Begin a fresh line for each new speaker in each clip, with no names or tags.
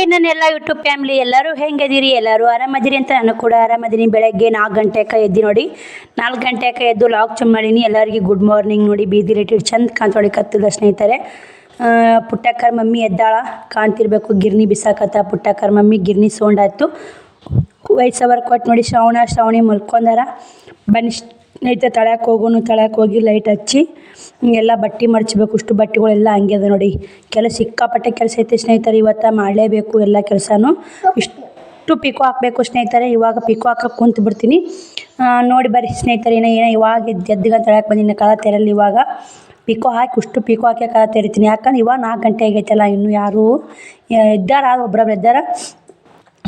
Hi ನನ್ನೆಲ್ಲ YouTube family ಎಲ್ಲರೂ ಹೆಂಗದಿರಿ, ಎಲ್ಲರೂ ಆರಾಮದಿರಿ ಅಂತ ನಾನು ಕೂಡ ಆರಾಮದಿನಿ. ಬೆಳಗ್ಗೆ 4 ಗಂಟೆಗೆ ಎದ್ದು ನೋಡಿ, 4 ಗಂಟೆಗೆ ಎದ್ದು ಲಾಗ್ ಚಮ್ ಮಾಡೀನಿ. ಎಲ್ಲರಿಗೂ ಗುಡ್ ಮಾರ್ನಿಂಗ್. ನೋಡಿ ಬೀದಿ ರೇಟಿಡ್ ಚಂದ ಕಾಣ್ತೊಡಿ ಕತ್ತದ ಸ್ನೇಹಿತರೆ. ಪುಟ್ಟಕ್ಕರ ಮಮ್ಮಿ ಎದ್ದಾಳ ಕಾಣ್ತಿರ್ಬೇಕು, ಗಿರ್ನಿ ಬಿಸಾಕತ್ತ ಪುಟ್ಟಕ್ಕರ ಮಮ್ಮಿ. ಗಿರ್ನಿ ಸೌಂಡ್ ಆಯ್ತು. ವಯಸ್ಸವರ್ ಕೊಟ್ಟು ನೋಡಿ, ಶ್ರಾವಣಿ ಮಲ್ಕೊಂಡಾರ. ಬನ್ನಿ ಸ್ನೇಹಿತರೆ ತಳ್ಯಾಕೆ ಹೋಗೋನು. ತಳ್ಯಾಕೆ ಹೋಗಿ ಲೈಟ್ ಹಚ್ಚಿ ಎಲ್ಲ ಬಟ್ಟೆ ಮಡ್ಚಬೇಕು. ಇಷ್ಟು ಬಟ್ಟೆಗಳೆಲ್ಲ ಹಂಗೆ ಅದ ನೋಡಿ. ಕೆಲಸ ಸಿಕ್ಕಾಪಟ್ಟೆ ಕೆಲಸ ಐತೆ ಸ್ನೇಹಿತರೆ. ಇವತ್ತು ಮಾಡಲೇಬೇಕು ಎಲ್ಲ ಕೆಲಸನೂ. ಇಷ್ಟು ಪಿಕೋ ಹಾಕಬೇಕು ಸ್ನೇಹಿತರೆ. ಇವಾಗ ಪಿಕೋ ಹಾಕಕ್ಕೆ ಕುಂತು ಬಿಡ್ತೀನಿ. ನೋಡಿ ಬರ್ರಿ ಸ್ನೇಹಿತರೆ. ಏನೋ ಇವಾಗ ಎದ್ದುಗಂತ ಹೇಳಕ್ಕೆ ಬಂದಿನಿ. ಕದ ತೆರಲಿ ಇವಾಗ ಪಿಕೋ ಹಾಕಿ ಇಷ್ಟು ಪಿಕೋ ಹಾಕಿ ಕದ ತೆರಿತೀನಿ. ಯಾಕಂದ್ರೆ ಇವಾಗ 4 ಗಂಟೆ ಆಗೈತಲ್ಲ, ಇನ್ನೂ ಯಾರು ಇದ್ದಾರ, ಒಬ್ಬೊಬ್ರು ಇದ್ದಾರ.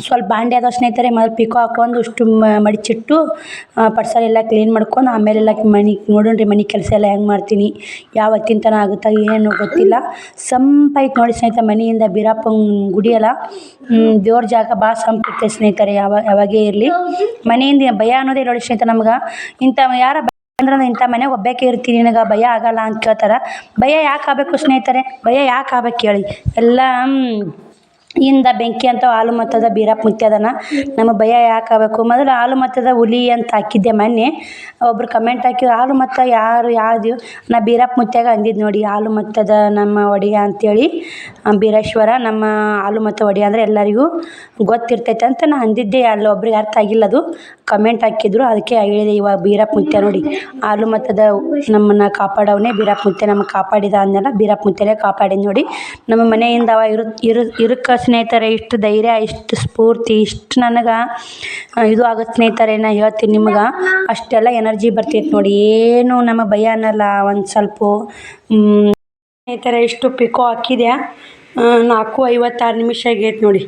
ಸ್ವಲ್ಪ ಬಾಂಡೆ ಅದಾವ ಸ್ನೇಹಿತರೆ. ಮೊದಲು ಪಿಕೋ ಹಾಕೊಂಡು ಇಷ್ಟು ಮಡಿಚಿಟ್ಟು ಪಡ್ಸಲೆಲ್ಲ ಕ್ಲೀನ್ ಮಾಡ್ಕೊಂಡು ಆಮೇಲೆಲ್ಲ ಮನೆ ನೋಡೋಣ್ರಿ. ಮನೆ ಕೆಲಸ ಎಲ್ಲ ಹೆಂಗೆ ಮಾಡ್ತೀನಿ, ಯಾವತ್ತಿನ ತನಕ ಆಗುತ್ತಾ ಏನು ಗೊತ್ತಿಲ್ಲ. ಸಂಪೈತೆ ನೋಡಿ ಸ್ನೇಹಿತರೆ. ಮನೆಯಿಂದ ಬೀರಪ್ಪನ ಗುಡಿಯಲ್ಲ, ದೇವ್ರ ಜಾಗ ಭಾಳ ಸಂಪಿರ್ತೈತೆ ಸ್ನೇಹಿತರೆ. ಯಾವಾಗೇ ಇರಲಿ ಮನೆಯಿಂದ ಭಯ ಅನ್ನೋದೇ ನೋಡಿ ಸ್ನೇಹಿತರೆ. ನಮ್ಗೆ ಇಂಥ ಯಾರ ಅಂದ್ರೆ ಇಂಥ ಮನೆಗೆ ಒಬ್ಬಾಕೆ ಇರ್ತೀನಿ, ನಿನಗೆ ಭಯ ಆಗಲ್ಲ ಅಂತ ಕೇಳ್ತಾರೆ. ಭಯ ಯಾಕೆ ಆಗಬೇಕು ಸ್ನೇಹಿತರೆ? ಭಯ ಯಾಕೆ ಆಗ್ಬೇಕು ಹೇಳಿ? ಎಲ್ಲ ಇಂದ ಬೆಂಕಿ ಅಂತ ಹಾಲು ಮತ್ತದ ಬೀರಪ್ಪ ಮುತ್ಯದನ. ನಮಗೆ ಭಯ ಯಾಕೆ ಆಗಬೇಕು? ಮೊದಲು ಹಾಲು ಮತ್ತದ ಹುಲಿ ಅಂತ ಹಾಕಿದ್ದೆ ಮೊನ್ನೆ. ಒಬ್ರು ಕಮೆಂಟ್ ಹಾಕಿದ್ರು, ಹಾಲು ಮತ್ತ ಯಾವುದು ನಾ ಬೀರಪ್ಪ ಮುತ್ಯಾಗ ಅಂದಿದ್ದು ನೋಡಿ. ಹಾಲು ಮತ್ತದ ನಮ್ಮ ಒಡೆಯ ಅಂಥೇಳಿ, ಬೀರೇಶ್ವರ ನಮ್ಮ ಹಾಲು ಮತ್ತ ಒಡೆಯ ಅಂದರೆ ಎಲ್ಲರಿಗೂ ಗೊತ್ತಿರ್ತೈತೆ ಅಂತ ನಾನು ಅಂದಿದ್ದೆ. ಅಲ್ಲಿ ಒಬ್ರಿಗೆ ಅರ್ಥ ಆಗಿಲ್ಲ, ಅದು ಕಮೆಂಟ್ ಹಾಕಿದ್ರು, ಅದಕ್ಕೆ ಹೇಳಿದೆ. ಇವಾಗ ಬೀರಪ್ಪ ಮುತ್ಯ ನೋಡಿ, ಹಾಲು ಮತ್ತದ ನಮ್ಮನ್ನು ಕಾಪಾಡವನೇ ಬೀರಪ್ಪ ಮುತ್ಯ. ನಮಗೆ ಕಾಪಾಡಿದ ಅಂದೆಲ್ಲ ಬೀರಪ್ಪ ಮುತ್ಯನೇ ಕಾಪಾಡಿದ ನೋಡಿ. ನಮ್ಮ ಮನೆಯಿಂದ ಅವ ಇರಕ್ಕೆ ಸ್ನೇಹಿತರೆ. ಇಷ್ಟು ಧೈರ್ಯ, ಇಷ್ಟು ಸ್ಫೂರ್ತಿ, ಇಷ್ಟು ನನಗೆ ಇದು ಆಗುತ್ತೆ ಸ್ನೇಹಿತರೆ. ನಾ ಹೇಳ್ತೀನಿ ನಿಮ್ಗೆ, ಅಷ್ಟೆಲ್ಲ ಎನರ್ಜಿ ಬರ್ತೈತೆ ನೋಡಿ. ಏನು ನಮ್ಮ ಭಯ ಅನ್ನಲ್ಲ ಒಂದು ಸ್ವಲ್ಪ ಸ್ನೇಹಿತರೆ. ಇಷ್ಟು ಪಿಕೋ ಹಾಕಿದೆ, 4:56 ಆಗೈತೆ ನೋಡಿ.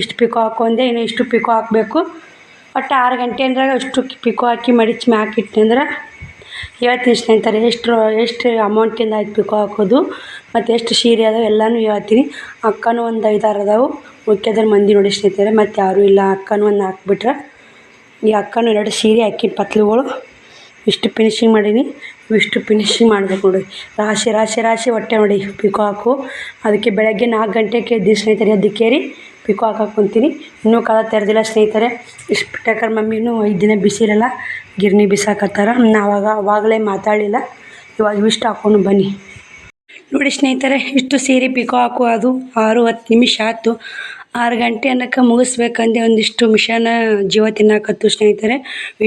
ಇಷ್ಟು ಪಿಕೋ ಹಾಕೊಂಡೆ, ಇನ್ನು ಇಷ್ಟು ಪಿಕೋ ಹಾಕಬೇಕು. ಒಟ್ಟು 6 ಗಂಟೆ ಅಂದಾಗ ಅಷ್ಟು ಪಿಕೋ ಹಾಕಿ ಮಡಿಚಿ ಮ್ಯಾಕ್ ಇಟ್ಟು ಅಂದ್ರೆ ಹೇಳ್ತೀನಿ ಸ್ನೇಹಿತರೆ. ಎಷ್ಟು ಅಮೌಂಟಿಂದ ಆಯ್ತು ಪಿಕೋ ಹಾಕೋದು, ಮತ್ತು ಎಷ್ಟು ಸೀರೆ ಅದಾವೆ ಎಲ್ಲನೂ ಹೇಳ್ತೀನಿ. ಅಕ್ಕನೂ ಒಂದು 5-6 ಅದಾವೆ. ಉಳ್ಕೆದ್ರ ಮಂದಿ ನೋಡಿ ಸ್ನೇಹಿತರೆ, ಮತ್ತು ಯಾರೂ ಇಲ್ಲ. ಅಕ್ಕನೂ ಒಂದು ಹಾಕ್ಬಿಟ್ರೆ, ಈ ಅಕ್ಕನೂ 2 ಸೀರೆ ಹಾಕಿ ಪತ್ಲುಗಳು ಇಷ್ಟು ಫಿನಿಶಿಂಗ್ ಮಾಡೀನಿ. ಇಷ್ಟು ಫಿನಿಶಿಂಗ್ ಮಾಡ್ಬೇಕು ನೋಡಿ. ರಾಶಿ ಹೊಟ್ಟೆ ನೋಡಿ ಪಿಕೋ ಹಾಕು. ಅದಕ್ಕೆ ಬೆಳಗ್ಗೆ 4 ಗಂಟೆಗೆ ಎದ್ದು ಸ್ನೇಹಿತರೆ, ಎದ್ದಕ್ಕೇರಿ ಪಿಕೋ ಹಾಕಕ್ಕೆ ಕುಂತೀನಿ. ಇನ್ನೂ ಕದ ತೆರೆದಿಲ್ಲ ಸ್ನೇಹಿತರೆ. ಇಷ್ಟು ಪುಟ್ಟಕ್ಕರ ಮಮ್ಮಿನೂ 5 ದಿನ ಬಿಸಿರಲ್ಲ, ಗಿರ್ನಿ ಬಿಸಾಕತ್ತಾರ. ಅವಾಗಲೇ ಮಾತಾಡಲಿಲ್ಲ. ಇವಾಗ ಇಷ್ಟು ಹಾಕೊಂಡು ಬನ್ನಿ ನೋಡಿ ಸ್ನೇಹಿತರೆ. ಇಷ್ಟು ಸೀರೆ ಪಿಕೋ ಹಾಕು ಅದು 6-10 ನಿಮಿಷ ಆಯ್ತು. 6 ಗಂಟೆ ಅನ್ನೋಕ್ಕೆ ಮುಗಿಸ್ಬೇಕಂದೆ ಒಂದಿಷ್ಟು ಮಿಷನ ಜೀವ ತಿನ್ನಕತ್ತು ಸ್ನೇಹಿತರೆ.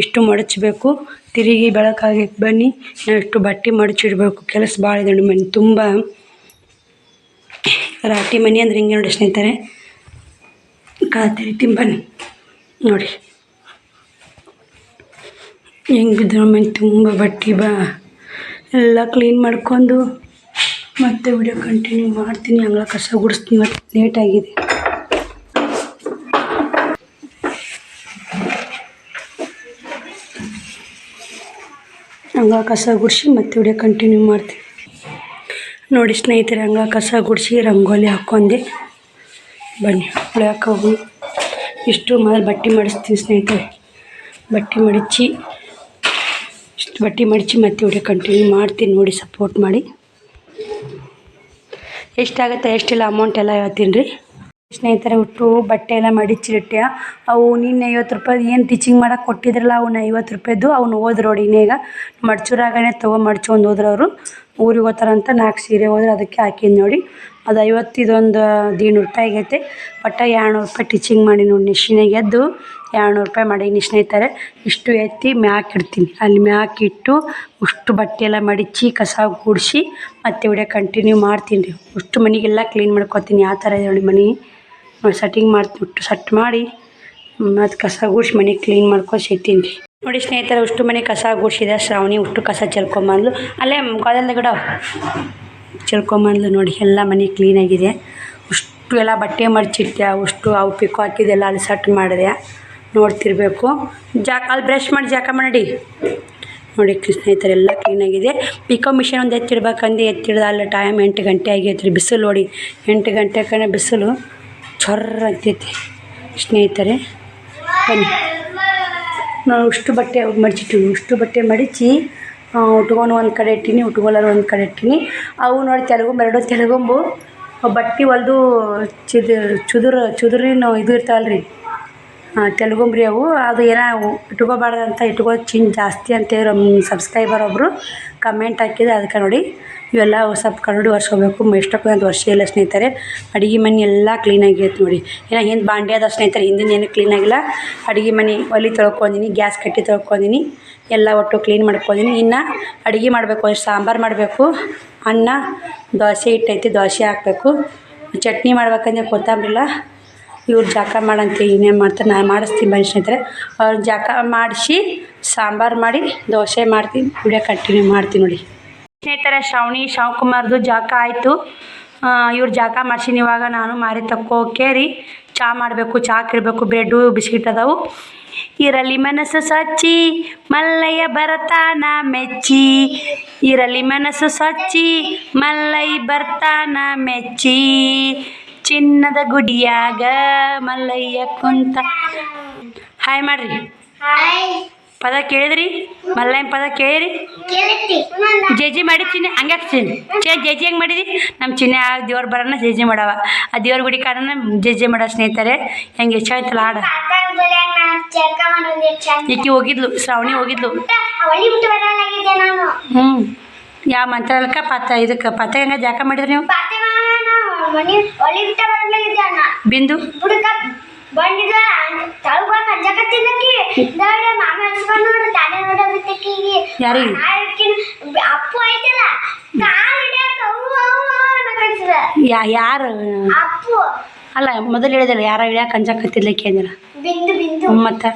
ಇಷ್ಟು ಮಡಚಬೇಕು. ತಿರುಗಿ ಬೆಳಕಾಗೈತೆ ಬನ್ನಿ. ನಾವು ಇಷ್ಟು ಬಟ್ಟೆ ಮಡಚಿಡ್ಬೇಕು. ಕೆಲಸ ಭಾಳ ಇದೆ ನೋಡಿ. ಮನೆ ತುಂಬ ರಾಟಿ ಮನೆ ಅಂದ್ರೆ ಹಿಂಗೆ ನೋಡಿ ಸ್ನೇಹಿತರೆ. ತೆರಿತೀನಿ ಬನ್ನಿ ನೋಡಿ ಹೆಂಗೆ ಬಿದ್ದರು. ಮನೆ ತುಂಬ ಬಟ್ಟೆ ಎಲ್ಲ ಕ್ಲೀನ್ ಮಾಡ್ಕೊಂಡು ಮತ್ತೆ ವಿಡಿಯೋ ಕಂಟಿನ್ಯೂ ಮಾಡ್ತೀನಿ. ಅಂಗಳ ಕಸ ಗುಡಿಸ್ತೀನಿ. ಮತ್ತು ಲೇಟಾಗಿದೆ. ಅಂಗಳ ಕಸ ಗುಡಿಸಿ ಮತ್ತೆ ವಿಡಿಯೋ ಕಂಟಿನ್ಯೂ ಮಾಡ್ತೀನಿ ನೋಡಿ ಸ್ನೇಹಿತರೆ. ಅಂಗಳ ಕಸ ಗುಡಿಸಿ ರಂಗೋಲಿ ಹಾಕ್ಕೊಂಡೆ ಬನ್ನಿ ಉಳ್ಯಾಕೆ ಹೋಗಿ. ಇಷ್ಟು ಮೊದಲು ಬಟ್ಟೆ ಮಡಿಸ್ತೀನಿ ಸ್ನೇಹಿತರೆ. ಬಟ್ಟೆ ಮಡಿಚಿ ಮತ್ತೆ ವಿಡಿಯೋ ಕಂಟಿನ್ಯೂ ಮಾಡ್ತೀನಿ ನೋಡಿ. ಸಪೋರ್ಟ್ ಮಾಡಿ. ಎಷ್ಟಾಗುತ್ತೆ ಎಷ್ಟಿಲ್ಲ ಅಮೌಂಟ್ ಎಲ್ಲ ಹೇಳ್ತೀನಿ ರೀ ಸ್ನೇಹಿತರೆ. ಒಟ್ಟು ಬಟ್ಟೆ ಎಲ್ಲ ಮಡಿಚಿಟ್ಟೆ. ಅವು ನಿನ್ನೆ 50 ರೂಪಾಯಿ ಏನು ಟೀಚಿಂಗ್ ಮಾಡೋಕೆ ಕೊಟ್ಟಿದ್ರಲ್ಲ, ಅವನ್ನ 50 ರೂಪಾಯಿದ್ದು ಅವ್ನು ಹೋದ್ರು ನೋಡಿ. ಇನ್ನೀಗ ಮಡ್ಚೂರಾಗನೇ ಮಡ್ಚ್ಕೊಂಡು ಹೋದ್ರು ಅವರು. ಊರಿಗೆ ಹೋಗ್ತಾರಂತ 4 ಸೀರೆ ಹೋದ್ರೆ ಅದಕ್ಕೆ ಹಾಕಿದ್ದು ನೋಡಿ. ಅದು 50, ಇದೊಂದು 150 ರೂಪಾಯಿ ಆಗೈತೆ. ಒಟ್ಟು 200 ರೂಪಾಯಿ ಟೀಚಿಂಗ್ ಮಾಡಿ ನೋಡಿ. ನಿಶಿನಾಗ ಎದ್ದು 200 ರೂಪಾಯಿ ಮಾಡೀನಿ ಸ್ನೇಹಿತರೆ. ಇಷ್ಟು ಎತ್ತಿ ಮ್ಯಾಕ್ ಇಡ್ತೀನಿ. ಅಲ್ಲಿ ಮ್ಯಾಕ್ ಇಟ್ಟು ಅಷ್ಟು ಬಟ್ಟೆ ಎಲ್ಲ ಮಡಿಚಿ ಕಸ ಗುಡಿಸಿ ಮತ್ತೆ ವಿಡಿಯೋ ಕಂಟಿನ್ಯೂ ಮಾಡ್ತೀನಿ ರೀ. ಅಷ್ಟು ಮನೆಗೆಲ್ಲ ಕ್ಲೀನ್ ಮಾಡ್ಕೊತೀನಿ. ಯಾವ ಥರ ಇದೆ ನೋಡಿ ಮನೆ. ಸೆಟ್ಟಿಂಗ್ ಮಾಡ್ತೀನಿ. ಅಷ್ಟು ಸೆಟ್ ಮಾಡಿ ಮತ್ತು ಕಸ ಗುಡಿಸಿ ಮನೆ ಕ್ಲೀನ್ ಮಾಡ್ಕೊಂಡು ಸಿಗ್ತೀನಿ ರೀ ನೋಡಿ ಸ್ನೇಹಿತರೆ. ಅಷ್ಟು ಮನೆ ಕಸ ಗುಡಿಸಿದೆ. ಶ್ರಾವಣಿ ಅಷ್ಟು ಕಸ ಚೆಲ್ಕೊಂಬಂದ್ಲು. ಅಲ್ಲೇ ಗೋದಲ್ದ ಗಿಡ ಚೆಲ್ಕೊಂಬಂದ್ಲು ನೋಡಿ. ಎಲ್ಲ ಮನೆ ಕ್ಲೀನಾಗಿದೆ. ಅಷ್ಟು ಎಲ್ಲ ಬಟ್ಟೆ ಮಡ್ಚಿಟ್ಟೆ. ಅಷ್ಟು ಅವು ಪಿಕೋ ಹಾಕಿದ್ದೆಲ್ಲ ಅಲ್ಲಿ ಸೆಟ್ ಮಾಡಿದೆ. ನೋಡ್ತಿರ್ಬೇಕು. ಅಲ್ಲಿ ಬ್ರಷ್ ಮಾಡಿ ಜಾಕ ಮಾಡಿ ನೋಡಿ ಸ್ನೇಹಿತರೆ. ಎಲ್ಲ ಕ್ಲೀನಾಗಿದೆ. ಪಿಕೋ ಮಿಷನ್ ಒಂದು ಎತ್ತಿಡ್ಬೇಕಂದು ಎತ್ತಿಡ್ದು ಅಲ್ಲಿ ಟೈಮ್ 8 ಗಂಟೆ ಆಗೈತೆ ರೀ. ಬಿಸಿಲು ನೋಡಿ 8 ಗಂಟೆ ಕಡೆ ಬಿಸಿಲು ಚೊರ್ರ ಅಂತೈತಿ ಸ್ನೇಹಿತರೆ. ಬನ್ನಿ ನಾವು ಇಷ್ಟು ಬಟ್ಟೆ ಮಡಿಚಿಟ್ಟಿವಿ. ಇಷ್ಟು ಬಟ್ಟೆ ಮಡಿಚಿ ಉಟ್ಕೊಂಡು ಒಂದು ಕಡೆ ಇಟ್ಟೀನಿ, ಉಟ್ಕೊಳ್ಳೋರು ಒಂದು ಕಡೆ ಇಟ್ಟೀನಿ. ಅವು ನೋಡಿ ತೆಲುಗು 2 ತೆಲುಗುಂಬು ಬಟ್ಟೆ ಹೊಲ್ದು ಚುದುರಿನ ಇದು ಇರ್ತಾವಲ್ರಿ ತೆಲುಗುಂಬ್ರಿ ಅದು ಏನೋ ಇಟ್ಕೋಬಾರ್ದಂತ ಚಿನ್ ಜಾಸ್ತಿ ಅಂತೇಳಿ ನಮ್ಮ ಸಬ್ಸ್ಕ್ರೈಬರ್ ಒಬ್ಬರು ಕಮೆಂಟ್ ಹಾಕಿದ್ರೆ ಅದಕ್ಕೆ ನೋಡಿ ಇವೆಲ್ಲ ಸ್ವಲ್ಪ ಕರಡು ಒರೆಸ್ಕೋಬೇಕು ಎಷ್ಟೊತ್ತು ಅಂತ ವರ್ಷ ಇಲ್ಲ ಸ್ನೇಹಿತರೆ. ಅಡುಗೆ ಮನೆ ಎಲ್ಲ ಕ್ಲೀನಾಗೈತೆ ನೋಡಿ. ಏನೋ ಹಿಂದೆ ಬಾಂಡೆ ಅದ ಸ್ನೇಹಿತರೆ, ಹಿಂದಿನ ಏನು ಕ್ಲೀನಾಗಿಲ್ಲ. ಅಡುಗೆ ಮನೆ ಒಲೆ ತೊಳ್ಕೊಂಡಿನಿ, ಗ್ಯಾಸ್ ಕಟ್ಟಿ ತೊಳ್ಕೊಂಡಿನಿ, ಎಲ್ಲ ಒಟ್ಟು ಕ್ಲೀನ್ ಮಾಡ್ಕೊಂಡಿನಿ. ಇನ್ನು ಅಡುಗೆ ಮಾಡಬೇಕು, ಸಾಂಬಾರು ಮಾಡಬೇಕು, ಅನ್ನ ದೋಸೆ ಇಟ್ಟೈತಿ, ದೋಸೆ ಹಾಕಬೇಕು, ಚಟ್ನಿ ಮಾಡ್ಬೇಕಂದ್ರೆ ಕೊತ್ತಂಬರಿಲ್ಲ. ಇವ್ರು ಜಾಕ ಮಾಡಂತೆ ಇನ್ನೇನು ಮಾಡ್ತಾರೆ, ನಾನು ಮಾಡಿಸ್ತೀನಿ ಬನ್ನಿ ಸ್ನೇಹಿತರೆ. ಅವ್ರು ಜಾಕ ಮಾಡಿಸಿ ಸಾಂಬಾರು ಮಾಡಿ ದೋಸೆ ಮಾಡ್ತೀನಿ, ವಿಡಿಯೋ ಕಂಟಿನ್ಯೂ ಮಾಡ್ತೀನಿ ನೋಡಿ ಸ್ನೇಹಿತರೆ. ಶಾವ್ಕುಮಾರ್ದು ಜಾಕ ಆಯಿತು. ಇವ್ರು ಜಾಕ ಮಾಡ್ಸಿನಿ. ಇವಾಗ ನಾನು ಮಾರಿ ಕೇರಿ ಚಹಾ ಮಾಡಬೇಕು, ಚಹಾಕ್ಕೆ ಇಡಬೇಕು. ಬ್ರೆಡ್ಡು ಬಿಸ್ಕಿಟ್ ಅದಾವು. ಇರಲಿ ಮನಸ್ಸು ಸಚ್ಚಿ ಮಲ್ಲಯ್ಯ ಬರ್ತಾನ ಮೆಚ್ಚಿ, ಇರಲಿ ಮನಸ್ಸು ಸಚ್ಚಿ ಮಲ್ಲಯ್ಯ ಬರ್ತಾನ ಮೆಚ್ಚಿ, ಚಿನ್ನದ ಗುಡಿಯಾಗ ಮಲ್ಲಯ್ಯ ಕುಂತ. ಹಾಯ್ ಮಾಡ್ರಿ. ಪದ ಕೇಳಿದ್ರಿ? ಮಲ್ಲಯ್ಯನ ಪದ ಕೇಳಿರಿ? ಜಜ್ಜಿ ಮಾಡಿ ಚಿನ್ನೆ ಹಂಗೆ ಜಜ್ಜಿ ಹೆಂಗೆ ಮಾಡಿದಿ? ನಮ್ಮ ಚಿನ್ನೆ ಆ ದೇವ್ರು ಬರೋಣ ಜಜ್ಜಿ ಮಾಡವ, ಆ ದೇವ್ರ ಗುಡಿ ಕಾರಣ ಜಜ್ಜಿ ಮಾಡೋ ಸ್ನೇಹಿತರೆ. ಹೆಂಗೆ ಹೆಚ್ಚಾಯ್ತಲ್ಲ ಆಡ. ಈಕಿ ಹೋಗಿದ್ಲು, ಶ್ರಾವಣಿ ಹೋಗಿದ್ಲು. ಯಾವ ಮಂತ್ರಾಲಯಕ್ಕೆ ಇದಕ್ಕೆ ಪತ ಹೆಂಗೆ ಜಾಕ ಮಾಡಿದ್ರಿ ನೀವು? ಬಿಂದು ಯಾರಿಗೆ? ಯಾರು ಅಲ್ಲ ಮೊದಲು ಹೇಳಿದಲ್ಲ, ಯಾರ ಇಳ್ಯಾಕೆ ಅಂಜಕತ್ತಿದ್ಲಕ್ಕೆ ಅಂದಿಲ್ಲ ಮತ್ತೆ.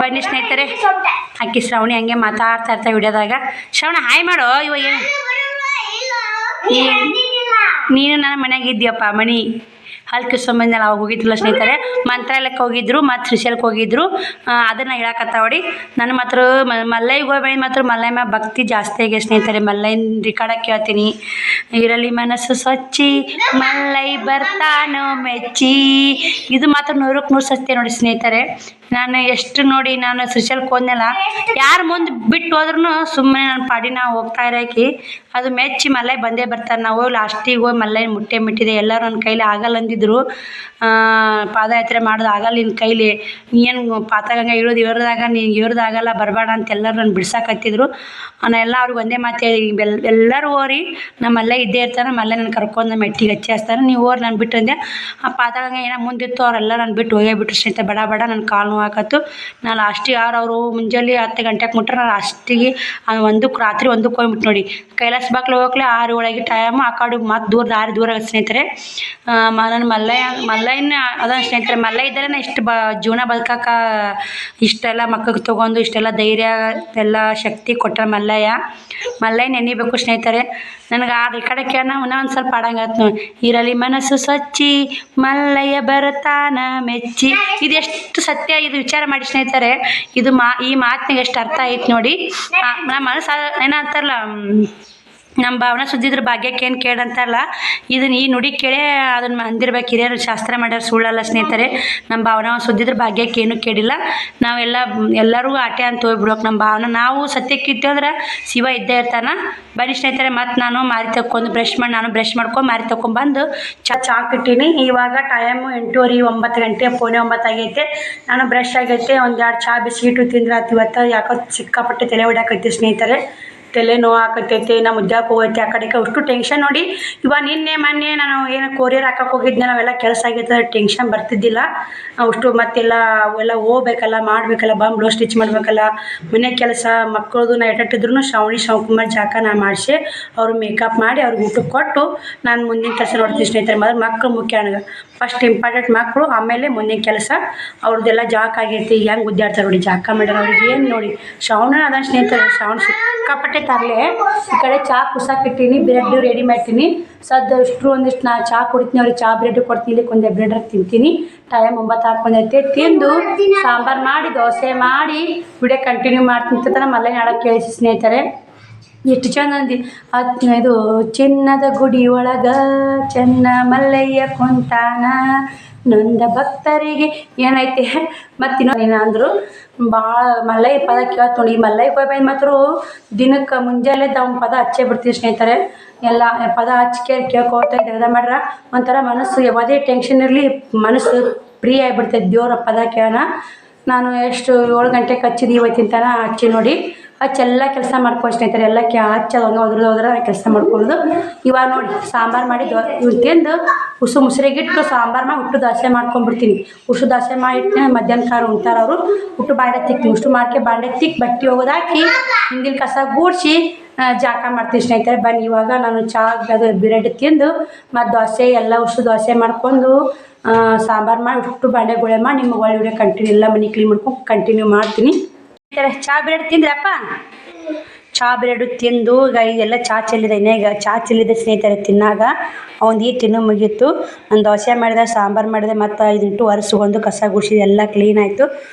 ಬನ್ನಿ ಸ್ನೇಹಿತರೆ, ಆಕಿ ಶ್ರಾವಣಿ ಹಂಗೆ ಮಾತಾಡ್ತಾ ಇರ್ತಾ ವಿಡಿಯೋದಾಗ. ಶ್ರಾವಣ ಹಾಯ್ ಮಾಡೋ. ಇವಾಗ ನೀನು ನನ್ನ ಮನ್ಯಾಗ ಇದ್ದೀಯಪ್ಪ, ಮಣಿ ಹಲ್ಕಿ ಸಂಬಂಧ ಅವಾಗ ಹೋಗಿದ್ರಲ್ಲ ಸ್ನೇಹಿತರೆ. ಮಂತ್ರಾಲಯಕ್ಕೆ ಹೋಗಿದ್ರು ಮತ್ತು ಶ್ರೀಶೈಲಕ್ಕೆ ಹೋಗಿದ್ರು. ಅದನ್ನು ಹೇಳಕತ್ತಾವಡಿ. ನನ್ನ ಮಾತ್ರ ಮಲ್ಲಯ್ಯಗೆ ಹೋಗಿ ಮಾತ್ರ ಮಲ್ಲಯ್ಯ ಭಕ್ತಿ ಜಾಸ್ತಿ ಆಗಿದೆ ಸ್ನೇಹಿತರೆ. ಮಲ್ಲಯ್ಯನ ರಿಕಾರ್ಡ ಕೇಳ್ತೀನಿ. ಇರಲಿ ಮನಸ್ಸು ಸ್ವಚ್ಚಿ ಮಲ್ಲಯ್ಯ ಬರ್ತಾನೋ ಮೆಚ್ಚಿ, ಇದು ಮಾತ್ರ 100ಕ್ಕೆ 100 ಸತ್ಯ ನೋಡಿ ಸ್ನೇಹಿತರೆ. ನಾನು ಎಷ್ಟು ನೋಡಿ, ನಾನು ಶ್ರೀಶೈಲಕ್ಕೆ ಹೋದ್ನಲ್ಲ, ಯಾರು ಮುಂದೆ ಬಿಟ್ಟು ಹೋದ್ರೂ ಸುಮ್ಮನೆ ನನ್ನ ಪಾಡಿ ನಾವು ಹೋಗ್ತಾ ಇರೋಕಿ ಅದು ಮೆಚ್ಚಿ ಮಲ್ಲಯ್ಯ ಬಂದೇ ಬರ್ತಾರೆ. ನಾವು ಲಾಸ್ಟಿಗೆ ಹೋಗಿ ಮಲ್ಲಯ್ಯನ ಮುಟ್ಟಿದೆ. ಎಲ್ಲರೂ ನನ್ನ ಕೈಲಿ ಆಗಲ್ಲ ಅಂದಿದ್ರು. ಪಾದಯಾತ್ರೆ ಮಾಡೋದು ಆಗಲ್ಲ ನಿನ್ನ ಕೈಲಿ, ಏನು ಪಾತಗಂಗೆ ಇಳಿದು ಇವ್ರದಾಗ ನೀನು ಇವ್ರದಾಗಲ್ಲ ಬರಬೇಡ ಅಂತ ಎಲ್ಲರೂ ನನ್ನ ಬಿಡ್ಸಕತ್ತಿದ್ರು. ನಾನು ಎಲ್ಲ ಅವ್ರಿಗೆ ಒಂದೇ ಮಾತು ಹೇಳಿ, ಎಲ್ಲರೂ ಹೋರಿ ನಮ್ಮ ಮಲ್ಲಯ್ಯ ಇದ್ದೇ ಇರ್ತಾನೆ, ಮಲ್ಲಯ್ಯ ನನ್ನ ಕರ್ಕೊಂಡು ಮೆಟ್ಟಿಗೆ ಹಚ್ಚೇಸ್ತಾನೆ, ನೀವು ಹೋರಿ ನಾನು ಬಿಟ್ಟು ಅಂದೆ. ಆ ಪಾತಗಂಗೆ ಏನೋ ಮುಂದಿತ್ತು, ಅವರೆಲ್ಲ ನಾನು ಬಿಟ್ಟು ಹೋಗೇ ಬಿಟ್ಟರು ಸ್ನೇಹಿತರೆ. ಬಡ ಬಡ ನನ್ನ ಕಾಲು ನೋವಾಕತ್ತು. ನಾನು ಲಾಸ್ಟಿಗೆ ಅವರು ಮುಂಜಾನೆ 10 ಗಂಟೆಗೆ ಮುಟ್ರೆ ನಾನು ಲಾಸ್ಟಿಗೆ ರಾತ್ರಿ 1ಕ್ಕೆ ಹೋಗ್ಬಿಟ್ಟು ನೋಡಿ. ಕೈಲಾಸ ಬಾಕ್ಲು ಹೋಗ್ಲೇ 6 ಒಳಗೆ ಟೈಮು. ಆ ಕಡೆ ಮತ್ತು ದಾರಿ ದೂರ ಆಗುತ್ತೆ ಸ್ನೇಹಿತರೆ. ನನ್ನ ಮಲ್ಲಯ್ಯನ ಅದ ಸ್ನೇಹಿತರೆ. ಮಲ್ಲಯ್ಯ ಇದ್ದರೆ ಇಷ್ಟು ಜೀವನ ಬದುಕಕ್ಕೆ ಇಷ್ಟೆಲ್ಲ ಮಕ್ಕಳಿಗೆ ತೊಗೊಂಡು ಇಷ್ಟೆಲ್ಲ ಧೈರ್ಯ ಎಲ್ಲ ಶಕ್ತಿ ಕೊಟ್ಟ ಮಲ್ಲಯ್ಯ ನೆನಿಬೇಕು ಸ್ನೇಹಿತರೆ. ನನಗೆ ಆ ಕಡೆ ಕೇಳೋಣ ಒಂದು ಸ್ವಲ್ಪ ಆಡಂಗಾಯ್ತು ನೋಡಿ. ಇರಲಿ ಮನಸ್ಸು ಸ್ವಚ್ಚಿ ಮಲ್ಲಯ್ಯ ಬರ್ತಾನ ಮೆಚ್ಚಿ, ಇದು ಎಷ್ಟು ಸತ್ಯ, ಇದು ವಿಚಾರ ಮಾಡಿ ಸ್ನೇಹಿತರೆ. ಇದು ಈ ಮಾತಿನಾಗ ಎಷ್ಟು ಅರ್ಥ ಐತೆ ನೋಡಿ. ನಮ್ಮ ಮನಸ್ಸು ಏನಂತಾರಲ್ಲ, ನಮ್ಮ ಭಾವನೆ ಸುದ್ದಿದ್ರ ಭಾಗ್ಯಕ್ಕೆ ಏನು ಕೇಳಂತಾರಲ್ಲ, ಇದನ್ನು ಈ ನುಡಿ ಕೇಳೇ ಅದನ್ನು ಅಂದಿರ್ಬೇಕು. ಹಿರಿಯರು ಶಾಸ್ತ್ರ ಮಾಡ್ಯಾರ, ಸುಳ್ಳಲ್ಲ ಸ್ನೇಹಿತರೆ. ನಮ್ಮ ಭಾವನೆ ಸುದ್ದಿದ್ರ ಭಾಗ್ಯಕ್ಕೆ ಏನೂ ಕೇಳಿಲ್ಲ. ಎಲ್ಲರೂ ಆಟೆ ಅಂತ ಹೋಗ್ಬಿಡ್ಬೇಕು ನಮ್ಮ ಭಾವನೆ. ನಾವು ಸತ್ಯಕ್ಕೆ ಇಟ್ಟಂದ್ರೆ ಶಿವ ಇದ್ದೇ ಇರ್ತಾನೆ. ಬನ್ನಿ ಸ್ನೇಹಿತರೆ, ಮತ್ತು ನಾನು ಮಾರಿ ತಕ್ಕೊಂಡು ನಾನು ಬ್ರಷ್ ಮಾಡ್ಕೊಂಡು ಮಾರಿ ತಗೊಂಡ್ಬಂದು ಚಹಾ ಇಟ್ಟೀನಿ. ಇವಾಗ ಟೈಮು 8:30 9 ಗಂಟೆ, ಪೌನೆ 9 ಆಗೈತೆ. ನಾನು ಬ್ರಷ್ ಆಗೈತೆ, 1-2 ಚಹಾ ಬಿಸ್ಕಿಟು ತಿಂದ್ರೆ ಆತು. ಇವತ್ತು ಯಾಕೋ ಸಿಕ್ಕಾಪಟ್ಟೆ ತಲೆ ಹೊಡ್ಯಾಕೈತಿ ಸ್ನೇಹಿತರೆ. ತಲೆ ನೋವು ಹಾಕತೈತೆ, ನಮ್ಮ ಉದ್ಯೋಗಕ್ಕೆ ಹೋಗೈತೆ, ಆ ಕಡೆಗೆ ಅಷ್ಟು ಟೆನ್ಷನ್ ನೋಡಿ. ಇವಾಗ ಮೊನ್ನೆ ನಾನು ಏನು ಕೊರಿಯರ್ ಹಾಕಕ್ಕೆ ಹೋಗಿದ್ದೆ, ನಾವೆಲ್ಲ ಕೆಲಸ ಆಗೈತೆ, ಟೆನ್ಷನ್ ಬರ್ತಿದ್ದಿಲ್ಲ ಅಷ್ಟು. ಮತ್ತೆಲ್ಲ ಅವೆಲ್ಲ ಹೋಗ್ಬೇಕಲ್ಲ, ಮಾಡಬೇಕಲ್ಲ, ಬ್ಲೌಸ್ ಸ್ಟಿಚ್ ಮಾಡಬೇಕಲ್ಲ, ಮನೆ ಕೆಲಸ, ಮಕ್ಕಳದು ನಾ ಎಟ್ಟಿದ್ರು ಶಾವ್ಕುಮಾರ್ ಜಾಕ ನಾನು ಮಾಡಿಸಿ ಅವ್ರು ಮೇಕಪ್ ಮಾಡಿ ಅವ್ರಿಗೆ ಊಟಕ್ಕೆ ಕೊಟ್ಟು ನಾನು ಮುಂದಿನ ಕೆಲಸ ನೋಡ್ತೀನಿ ಸ್ನೇಹಿತರೆ. ಮೊದಲು ಮಕ್ಕಳು ಮುಖ್ಯ ನನಗೆ, ಫಸ್ಟ್ ಇಂಪಾರ್ಟೆಂಟ್ ಮಕ್ಕಳು, ಆಮೇಲೆ ಮುಂದಿನ ಕೆಲಸ. ಅವ್ರದ್ದೆಲ್ಲ ಜಾಕ ಆಗೈತಿ, ಹೆಂಗೆ ಗುದ್ದಾಡ್ತಾರೆ ನೋಡಿ, ಜಾಕ ಮಾಡ್ಯಾರ ಅವ್ರಿಗೆ. ಏನು ನೋಡಿ ಶ್ರಾವಣ ಅದ ಸ್ನೇಹಿತರೆ. ಶ್ರಾವಣ ಸಿಕ್ಕಾಪಟ್ಟೆ ತರಲೆ. ಈ ಕಡೆ ಚಹಾ ಕುಸಾಕಿಟ್ಟಿನಿ, ಬ್ರೆಡ್ ರೆಡಿ ಮಾಡ್ತೀನಿ. ಒಂದಿಷ್ಟು ನಾ ಚಹಾ ಕುಡಿತೀನಿ, ಅವ್ರಿಗೆ ಚಹಾ ಬ್ರೆಡ್ ಕೊಡ್ತೀನಿ, ಇಲ್ಲಿಗೆ ಒಂದೇ ಬ್ರೆಡ್ ತಿಂತೀನಿ. ಟೈಮ್ 9 ಹಾಕೊಂಡೈತೆ. ತಿಂದು ಸಾಂಬಾರು ಮಾಡಿ ದೋಸೆ ಮಾಡಿ ವಿಡಿಯೋ ಕಂಟಿನ್ಯೂ ಮಾಡ್ತೀನಿ. ಮಲ್ಲಯ್ಯ ನಾಳೆ ಕೇಳಿಸಿ ಸ್ನೇಹಿತರೆ. ಎಷ್ಟು ಚಂದ ಅಂದಿ ಇದು ಚಿನ್ನದ ಗುಡಿ ಒಳಗ ಚೆನ್ನ ಮಲ್ಲಯ್ಯ ಕುಂತಾನ, ನೊಂದ ಭಕ್ತರಿಗೆ ಏನೈತೆ ಮತ್ತಿನ್ನೂ ಅಂದರು. ಭಾಳ ಮಲ್ಲಯ್ಯ ಪದ ಕೇಳ್ತು ನೋಡಿ. ಮಲ್ಲಯ್ಯ ಹೋಗಿ ಮಾತ್ರ ದಿನಕ್ಕೆ ಮುಂಜಾನೆ ಅವ್ನ ಪದ ಹಚ್ಚೇ ಬಿಡ್ತೀವಿ ಸ್ನೇಹಿತರೆ. ಎಲ್ಲ ಪದ ಹಚ್ಚಿ ಕೇಳ್ಕೊತ ತೆಗ್ದ ಮಾಡ್ರೆ ಒಂಥರ ಮನಸ್ಸು ಯಾವುದೇ ಟೆನ್ಷನ್ ಇರಲಿ ಮನಸ್ಸು ಫ್ರೀ ಆಗಿಬಿಡ್ತೈತೆ ದೇವ್ರ ಪದ ಕೇಳೋಣ. ನಾನು ಎಷ್ಟು 7 ಗಂಟೆಗೆ ಹಚ್ಚಿದ್ದು ಇವತ್ತಿನ ತನಕ ಹಚ್ಚಿ ನೋಡಿ ಹಚ್ಚೆಲ್ಲ ಕೆಲಸ ಮಾಡ್ಕೊಂಡು ಸ್ನೇಹಿತರೆ ಎಲ್ಲ ಹಚ್ಚೋದು ಹಂಗೆ ಹೋದ್ರೆ ಕೆಲಸ ಮಾಡ್ಕೊಳ್ಳೋದು. ಇವಾಗ ನೋಡಿ ಸಾಂಬಾರು ಮಾಡಿ ಇವ್ನು ತಿಂದು ಮುಸ್ರಿಗಿಟ್ಟು ಸಾಂಬಾರು ಮಾಡಿ ಹುಟ್ಟು ದೋಸೆ ಮಾಡ್ಕೊಂಡ್ಬಿಡ್ತೀನಿ. ಹುಟ್ಟು ದೋಸೆ ಮಾಡಿಟ್ಟು ಮಧ್ಯಾಹ್ನ ಕಾರು ಉಣ್ತಾರೆ ಅವರು. ಹುಟ್ಟು ಬಾಂಡೆ ತಿಕ್ತೀನಿ ಉಷ್ಟು ಮಾಡ್ಕೆ ಬಾಂಡೆ ತಿಕ್ಕಿ ಬಟ್ಟೆ ಹೋಗೋದಾಕಿ ಹಿಂದಿನ ಕಸ ಗೂಡಿಸಿ ಜಾಕ ಮಾಡ್ತೀನಿ ಸ್ನೇಹಿತರೆ. ಬನ್ನಿ ಇವಾಗ ನಾನು ಚಾ ಅದು ಬಿರೆಡ್ ತಿಂದು ಮತ್ತು ದೋಸೆ ಎಲ್ಲ ಉಷ್ಟು ದೋಸೆ ಮಾಡ್ಕೊಂಡು ಸಾಂಬಾರು ಮಾಡಿ ಉಷ್ಟು ಬಾಂಡೆ ಗುಳೆ ಮಾಡಿ ನಿಮ್ಗೆ ಒಳ್ಳೆ ವಿಡಿಯೋ ಕಂಟಿನ್ಯೂ ಎಲ್ಲ ಮನೆ ಕ್ಲೀನ್ ಮಾಡ್ಕೊಂಡು ಕಂಟಿನ್ಯೂ ಮಾಡ್ತೀನಿ ಸ್ನೇಹಿತರೆ. ಚಾ ಬ್ರೆಡ್ ತಿಂದ್ರಪ್ಪ? ಚಾ ಬ್ರೆಡು ತಿಂದು ಈಗ ಇದೆಲ್ಲ ಚಾ ಚೆಲ್ಲಿದೆ ಈಗ ಚಾ ಚೆಲ್ಲಿದೆ ಸ್ನೇಹಿತರೆ. ತಿನ್ನಾಗ ಅವ್ನು ಈ ತಿನ್ನೋ ಮುಗೀತು. ನಾನು ದೋಸೆ ಮಾಡಿದೆ ಸಾಂಬಾರು ಮಾಡಿದೆ ಮತ್ತು 5 ಗಂಟೆ ಒರೆಸ್ಕೊಂಡು ಕಸ ಗುಡಿಸಿದೆ ಎಲ್ಲ ಕ್ಲೀನ್ ಆಯಿತು.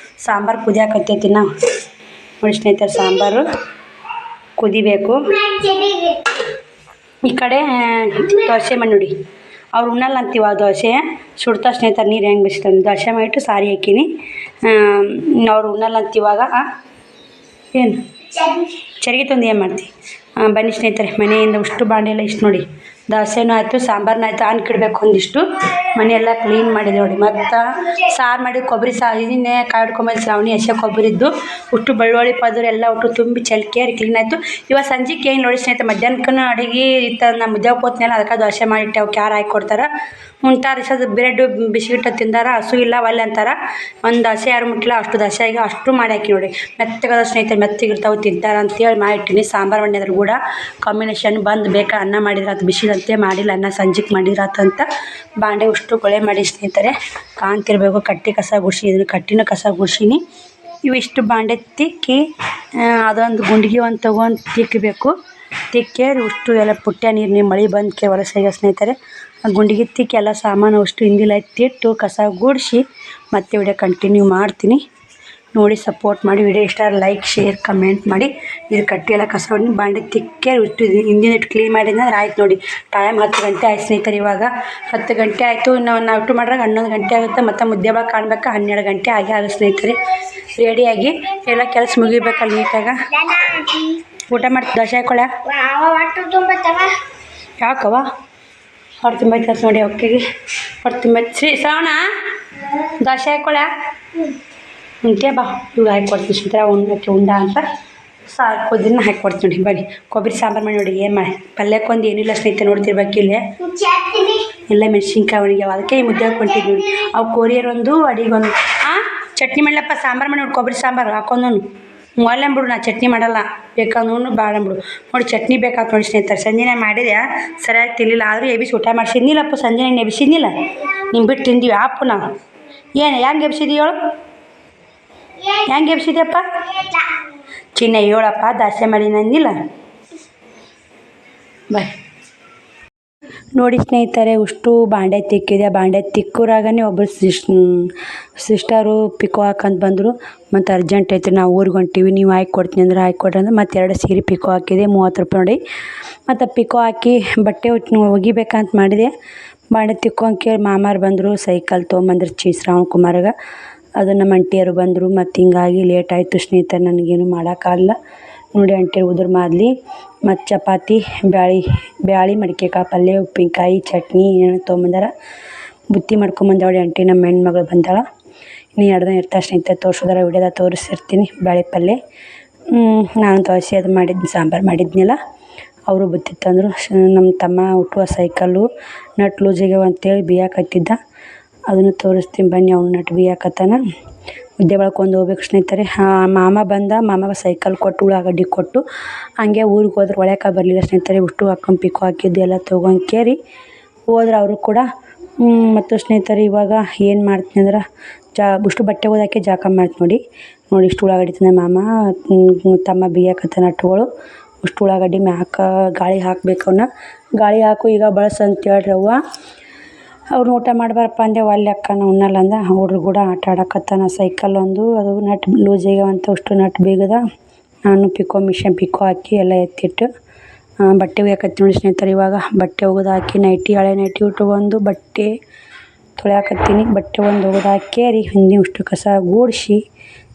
ಸಾಂಬಾರು ಕುದಿಯಾಕತ್ತೈತಿ ನಾವು ನೋಡಿ ಸ್ನೇಹಿತರೆ. ಸಾಂಬಾರು ಕುದಿಬೇಕು. ಈ ಕಡೆ ದೋಸೆ ಮಾಡಿ ನೋಡಿ ಅವ್ರು ಉಣ್ಣಲ್ಲ ಅಂತೀವ ದೋಸೆ ಸುಡ್ತಾ ಸ್ನೇಹಿತರೆ. ನೀರು ಹೆಂಗೆ ಬಿಸ್ತಾನೆ ದೋಸೆ ಮಾಡಿಟ್ಟು ಸಾರಿ ಹಾಕೀನಿ. ಅವ್ರು ಉಣ್ಣಲ್ಲ ಅಂತಿವಾಗ ಏನು ಚರಿಗೆ ತಂದು ಏನು ಮಾಡ್ತೀವಿ. ಬನ್ನಿ ಸ್ನೇಹಿತರೆ ಮನೆಯಿಂದ ಉಷ್ಟು ಬಾಂಡೆ ಎಲ್ಲ ಇಷ್ಟು ನೋಡಿ ದೋಸೆನೂ ಆಯಿತು ಸಾಂಬಾರನ್ನ ಆಯಿತು ಅನ್ಕಿಡ್ಬೇಕು ಒಂದಿಷ್ಟು ಮನೆಯೆಲ್ಲ ಕ್ಲೀನ್ ಮಾಡಿದೆ ನೋಡಿ. ಮತ್ತು ಸಾರು ಮಾಡಿ ಕೊಬ್ಬರಿ ಸಾರು ಇದನ್ನೇ ಕಾಯ್ಡ್ಕೊಂಬಂದು ಶ್ರಾವಣಿ ಹಸಿ ಕೊಬ್ಬರಿದ್ದು ಉಷ್ಟು ಬೆಳ್ಳುಳ್ಳಿ ಪದರು ಎಲ್ಲ ಒಟ್ಟು ತುಂಬಿ ಚಲ್ಕೇರಿ ಕ್ಲೀನ್ ಆಯಿತು. ಇವಾಗ ಸಂಜೆಗೆ ಏನು ನೋಡಿ ಸ್ನೇಹಿತರೆ ಮಧ್ಯಾಹ್ನಕ್ಕೂ ಅಡುಗೆ ಇತ್ತು. ನಮ್ಮ ಮುದ್ದೆ ಹೋಗ್ತೇನಲ್ಲ ಅದಕ್ಕೆ ದೋಸೆ ಮಾಡಿಟ್ಟೆ ಅವ್ಕೆ ಯಾರು ಹಾಕಿ ಕೊಡ್ತಾರೆ ಉಣ್ತಾರೆ. ಬ್ರೆಡ್ ಬಿಸಿಗಿಟ್ಟು ತಿಂದಾರ ಹಸು ಇಲ್ಲ ಒಲ್ಲೆ ಅಂತಾರೆ. ಒಂದು ದೋಸೆ ಯಾರು ಮುಟ್ಟಿಲ್ಲ ಅಷ್ಟು ದೋಸೆ ಆಗಿ ಅಷ್ಟು ಮಾಡಿ ಹಾಕಿ ನೋಡಿ ಮೆತ್ತಗದ ಸ್ನೇಹಿತರೆ ಮೆತ್ತಗಿರ್ತಾವೆ ತಿಂತಾರೆ ಅಂತೇಳಿ ಮಾಡಿಟ್ಟಿನಿ. ಸಾಂಬಾರು ಮಾಡಿ ಅದ್ರ ಕೂಡ ಕಾಂಬಿನೇಷನ್ ಬಂದು ಬೇಕಾ ಅನ್ನ ಮಾಡಿದ್ರಾತು ಬಿಸಿದಂತೆ ಮಾಡಿಲ್ಲ ಅನ್ನ ಸಂಜೆಗೆ ಮಾಡಿದ್ರಾತು ಅಂತ ಬಾಂಡೆ ಉಷ್ಟು ಕೊಳೆ ಮಾಡಿ ಸ್ನೇಹಿತರೆ. ಕಾಣ್ತಿರ್ಬೇಕು ಕಟ್ಟಿ ಕಸ ಗುಡಿಸಿ ಇದನ್ನು ಕಟ್ಟಿನ ಕಸ ಗುಡ್ಸೀನಿ. ಇವಿಷ್ಟು ಬಾಂಡೆ ತಿಕ್ಕಿ ಅದೊಂದು ಗುಂಡಿಗೆ ಒಂದು ತೊಗೊಂಡು ತಿಕ್ಕಬೇಕು. ತಿಕ್ಕೇರಿ ಉಷ್ಟು ಎಲ್ಲ ಪುಟ್ಟ ನೀರು ಮಳೆ ಬಂದಕ್ಕೆ ಹೊಲಸಾಗ ಸ್ನೇಹಿತರೆ. ಆ ಗುಂಡಿಗೆ ತಿಕ್ಕಿ ಎಲ್ಲ ಸಾಮಾನು ಅಷ್ಟು ಹಿಂದಿಲ ಎತ್ತಿಟ್ಟು ಕಸ ಗುಡಿಸಿ ಮತ್ತೆ ವಿಡಿಯೋ ಕಂಟಿನ್ಯೂ ಮಾಡ್ತೀನಿ ನೋಡಿ. ಸಪೋರ್ಟ್ ಮಾಡಿ ವಿಡಿಯೋ ಇಷ್ಟ ಲೈಕ್ ಶೇರ್ ಕಮೆಂಟ್ ಮಾಡಿ. ಇದು ಕಟ್ಟಿ ಎಲ್ಲ ಕಸ ಹೊಡಿ ಬಾಂಡೆ ತಿಕ್ಕೇ ಇಟ್ಟು ಹಿಂದಿನ ಇಟ್ಟು ಕ್ಲೀನ್ ಮಾಡಿದ್ರೆ ಆಯ್ತು ನೋಡಿ. ಟೈಮ್ 10 ಗಂಟೆ ಆಯ್ತು ಸ್ನೇಹಿತರೆ. ಇವಾಗ 10 ಗಂಟೆ ಆಯಿತು. ನಾವು ಊಟ ಮಾಡ್ರಾಗ 11 ಗಂಟೆ ಆಗುತ್ತೆ. ಮತ್ತು ಮುದ್ದೆ ಬಾಗ ಕಾಣ್ಬೇಕು 12 ಗಂಟೆ ಆಗಿ ಸ್ನೇಹಿತರೆ. ರೆಡಿಯಾಗಿ ಎಲ್ಲ ಕೆಲಸ ಮುಗಿಬೇಕಲ್ಲ ನೀಟಾಗ. ಊಟ ಮಾಡ್ತೀವಿ ದೋಸೆ ಹಾಕೊಳ್ಳ ಯಾಕವ ಹೊಟ್ಟೆ ತುಂಬೈತೆ ನೋಡಿ ಅಕ್ಕಿಗೆ ಹೊಟ್ಟೆ ತುಂಬೈತೆ. ಶ್ರಾವಣ ದೋಸೆ ಹಾಕೊಳ್ಳ ಉಂಟೆ ಬಾ ಇವಾಗ ಹಾಕ್ಕೊಡ್ತೀನಿ ಸ್ನೇಹಿತರೆ. ಉಣ್ಣಕ್ಕೆ ಉಂಡ ಅಂತ ಸಾರು ಕುದಿನ ಹಾಕ್ಕೊಡ್ತೀನಿ ನೋಡಿ. ಬನ್ನಿ ಕೊಬ್ಬರಿ ಸಾಂಬಾರು ಮಾಡಿ ನೋಡಿ ಏನು ಮಾಡಿ ಪಲ್ಯಕ್ಕೊಂದು ಏನಿಲ್ಲ ಸ್ನೇಹಿತರೆ ನೋಡ್ತಿರ್ಬೇಕು ಇಲ್ಲೇ ಎಲ್ಲ ಮೆಣಸಿನ್ಕಾಯಿ ಒಣಗ್ಯಾವ ಅದಕ್ಕೆ ಈ ಮುದ್ದೆ ಹಾಕ್ಕೊಂಡಿದ್ದು ನೋಡಿ. ಅವು ಕೊರಿಯರ್ ಒಂದು ಅಡಿಗೊಂದು ಚಟ್ನಿ ಮಾಡಲಪ್ಪ ಸಾಂಬಾರು ಮಾಡಿ ನೋಡಿ. ಕೊಬ್ಬರಿ ಸಾಂಬಾರು ಹಾಕೊಂಡೂ ಒಲ್ಲೆಂಬಿಡು ನಾ ಚಟ್ನಿ ಮಾಡಲ್ಲ ಬೇಕಂದ್ರೂ ಬಾಳಂಬಿಡು ನೋಡಿ. ಚಟ್ನಿ ಬೇಕಾಯ್ತು ನೋಡಿ ಸ್ನೇಹಿತರೆ. ಸಂಜೆನೇ ಮಾಡಿದೆ ಸರಿಯಾಗಿ ತಿನ್ನಿಲ್ಲ ಆದರೂ ಎಬಿಸಿ ಊಟ ಮಾಡಿಸಿದ್ನಿಲ್ಲಪ್ಪ. ಸಂಜೆ ಎಬಿಸಿದ್ನಿಲ್ಲ ನಿಮ್ಮ ಬಿಟ್ಟು ತಿಂದೀವಿ ಆಪು ನಾವು. ಏನು ಹೆಂಗೆ ಎಬ್ಸಿದೀವಳು ಹೆಂಗೆ ಎಬ್ಸಿದ್ಯಪ್ಪ ಚಿನ್ನ ಹೇಳಪ್ಪ ದೋಸೆ ಮಾಡಿ ನಂದಿಲ್ಲ ಬಾಯ್ ನೋಡಿ ಸ್ನೇಹಿತರೆ. ಉಷ್ಟು ಬಾಂಡೆ ತಿಕ್ಕಿದೆ. ಬಾಂಡೆ ತಿಕ್ಕೋರಾಗನೇ ಒಬ್ಬರು ಸಿಸ್ಟರು ಪಿಕೋ ಹಾಕಂತ ಬಂದರು. ಮತ್ತು ಅರ್ಜೆಂಟ್ ಐತೆ ನಾವು ಊರಿಗೆ ಹೊಂಟೀವಿ ನೀವು ಹಾಕಿ ಕೊಡ್ತೀನಿ ಅಂದ್ರೆ ಹಾಕಿ ಕೊಡ್ರಿ ಅಂದ್ರೆ ಮತ್ತು 2 ಸೀರೆ ಪಿಕೋ ಹಾಕಿದೆ 30 ರೂಪಾಯಿ ನೋಡಿ. ಮತ್ತು ಪಿಕೋ ಹಾಕಿ ಬಟ್ಟೆ ಒಗಿಬೇಕಂತ ಮಾಡಿದೆ. ಬಾಂಡೆ ತಿಕ್ಕೊಂಕೇಳಿ ಮಾಮಾರು ಬಂದರು ಸೈಕಲ್ ತೊಗೊಂಬಂದ್ರು ಶ್ರಾವಣ ಕುಮಾರ್ಗೆ. ಅದು ನಮ್ಮ ಅಂಟಿಯರು ಬಂದರು ಮತ್ತು ಹಿಂಗಾಗಿ ಲೇಟ್ ಆಯಿತು ಸ್ನೇಹಿತರೆ. ನನಗೇನು ಮಾಡೋಕ್ಕಾಗಲ್ಲ ನೋಡಿ. ಅಂಟಿಯರು ಉದುರು ಮಾದಲಿ ಮತ್ತು ಚಪಾತಿ ಬ್ಯಾಳಿ ಮಡಿಕೆಕಾಳು ಪಲ್ಯ ಉಪ್ಪಿನಕಾಯಿ ಚಟ್ನಿ ಏನೇನು ತೊಗೊಂಬಂದಾರ. ಬುತ್ತಿ ಮಾಡ್ಕೊಂಬಂದವಳಿ ಅಂಟಿ ನಮ್ಮ ಹೆಣ್ಮಗಳು ಬಂದಾಳ. ಇನ್ನು 2 ದಿನ ಇರ್ತಾ ಸ್ನೇಹಿತರೆ. ತೋರಿಸೋದಾರ ವಿಡಿಯೋದಾಗ ತೋರಿಸಿರ್ತೀನಿ. ಬ್ಯಾಳಿ ಪಲ್ಯ ನಾನು ದೋಸೆ ಅದು ಮಾಡಿದ್ನಿ ಸಾಂಬಾರು ಮಾಡಿದ್ನಿಲ್ಲ. ಅವರು ಬುತ್ತಿ ತಂದರು. ನಮ್ಮ ತಮ್ಮ ಹುಟ್ಟುವ ಸೈಕಲ್ಲು ನಟ್ ಲೂಸ್ ಆಗ್ಯಾವ ಅಂತೇಳಿ ಬಿಯಾಕತ್ತಿದ್ದ ಅದನ್ನು ತೋರಿಸ್ತೀನಿ ಬನ್ನಿ. ಅವ್ನು ನಟ್ ಬಿಯಾಕತ್ತಾನ. ಮುದ್ದೆ ಬೆಳ್ಕೊಂಡು ಹೋಗ್ಬೇಕು ಸ್ನೇಹಿತರೆ. ಮಾಮ ಬಂದ ಮಾಮ ಸೈಕಲ್ ಕೊಟ್ಟು ಉಳ್ಳಾಗಡ್ಡಿ ಕೊಟ್ಟು ಹಂಗೆ ಊರಿಗೆ ಹೋದ್ರೆ ಒಳ್ಯಾಕ ಬರಲಿಲ್ಲ ಸ್ನೇಹಿತರೆ. ಉಷ್ಟು ಹಾಕೊಂಡು ಪಿಕೋ ಹಾಕಿದ್ದು ಎಲ್ಲ ತೊಗೊಂಕೇರಿ ಹೋದ್ರೆ ಅವರು ಕೂಡ. ಮತ್ತು ಸ್ನೇಹಿತರೆ ಇವಾಗ ಏನು ಮಾಡ್ತೀನಿ ಅಂದ್ರೆ ಉಷ್ಟು ಬಟ್ಟೆ ಓದೋಕ್ಕೆ ಜಾಕ ಮಾಡ್ತೀನಿ ನೋಡಿ. ಇಷ್ಟು ಉಳ್ಳಾಗಡ್ಡಿ ತಂದ ಮಾಮ ತಮ್ಮ ಬಿಯಾಕತ್ತ ನಟ್ಟುಗಳು. ಇಷ್ಟು ಉಳ್ಳಾಗಡ್ಡಿ ಮ್ಯಾಕ ಗಾಳಿ ಹಾಕ್ಬೇಕು ಅವನ್ನ ಗಾಳಿ ಹಾಕು ಈಗ ಬಳಸು ಅಂತೇಳ್ರಿ ಅವ್ವ. ಅವ್ರು ಊಟ ಮಾಡಬಾರಪ್ಪ ಅಂದೆ ಒಲ್ಲೆ ಅಕ್ಕ ನಾ ಉಣ್ಣಲ್ಲ ಅಂದ. ಹುಡ್ರು ಕೂಡ ಆಟ ಆಡಕತ್ತಾನ ಸೈಕಲ್ ಒಂದು ಅದು ನಟ್ ಲೂಸ್ ಆಗ್ಯಾವಂತ ಅಷ್ಟು ನಟ್ ಬೇಗದ. ನಾನು ಪಿಕೋ ಮಿಷನ್ ಪಿಕೋ ಹಾಕಿ ಎಲ್ಲ ಎತ್ತಿಟ್ಟು ಬಟ್ಟೆ ಒಗ್ಯಾಕತ್ತೀನಿ ನೋಡಿ ಸ್ನೇಹಿತರೆ. ಇವಾಗ ಬಟ್ಟೆ ಒಗೆದು ಹಾಕಿ ನೈಟಿ ಹಳೆ ನೈಟಿ ಉಟ್ಕೊಂಡು ಬಟ್ಟೆ ತೊಳ್ಯಾಕತ್ತೀನಿ. ಬಟ್ಟೆ ಒಂದು ಒಗೆದು ಹಾಕೇರಿ ಹಿಂದಿನ ಅಷ್ಟು ಕಸ ಗೂಡಿಸಿ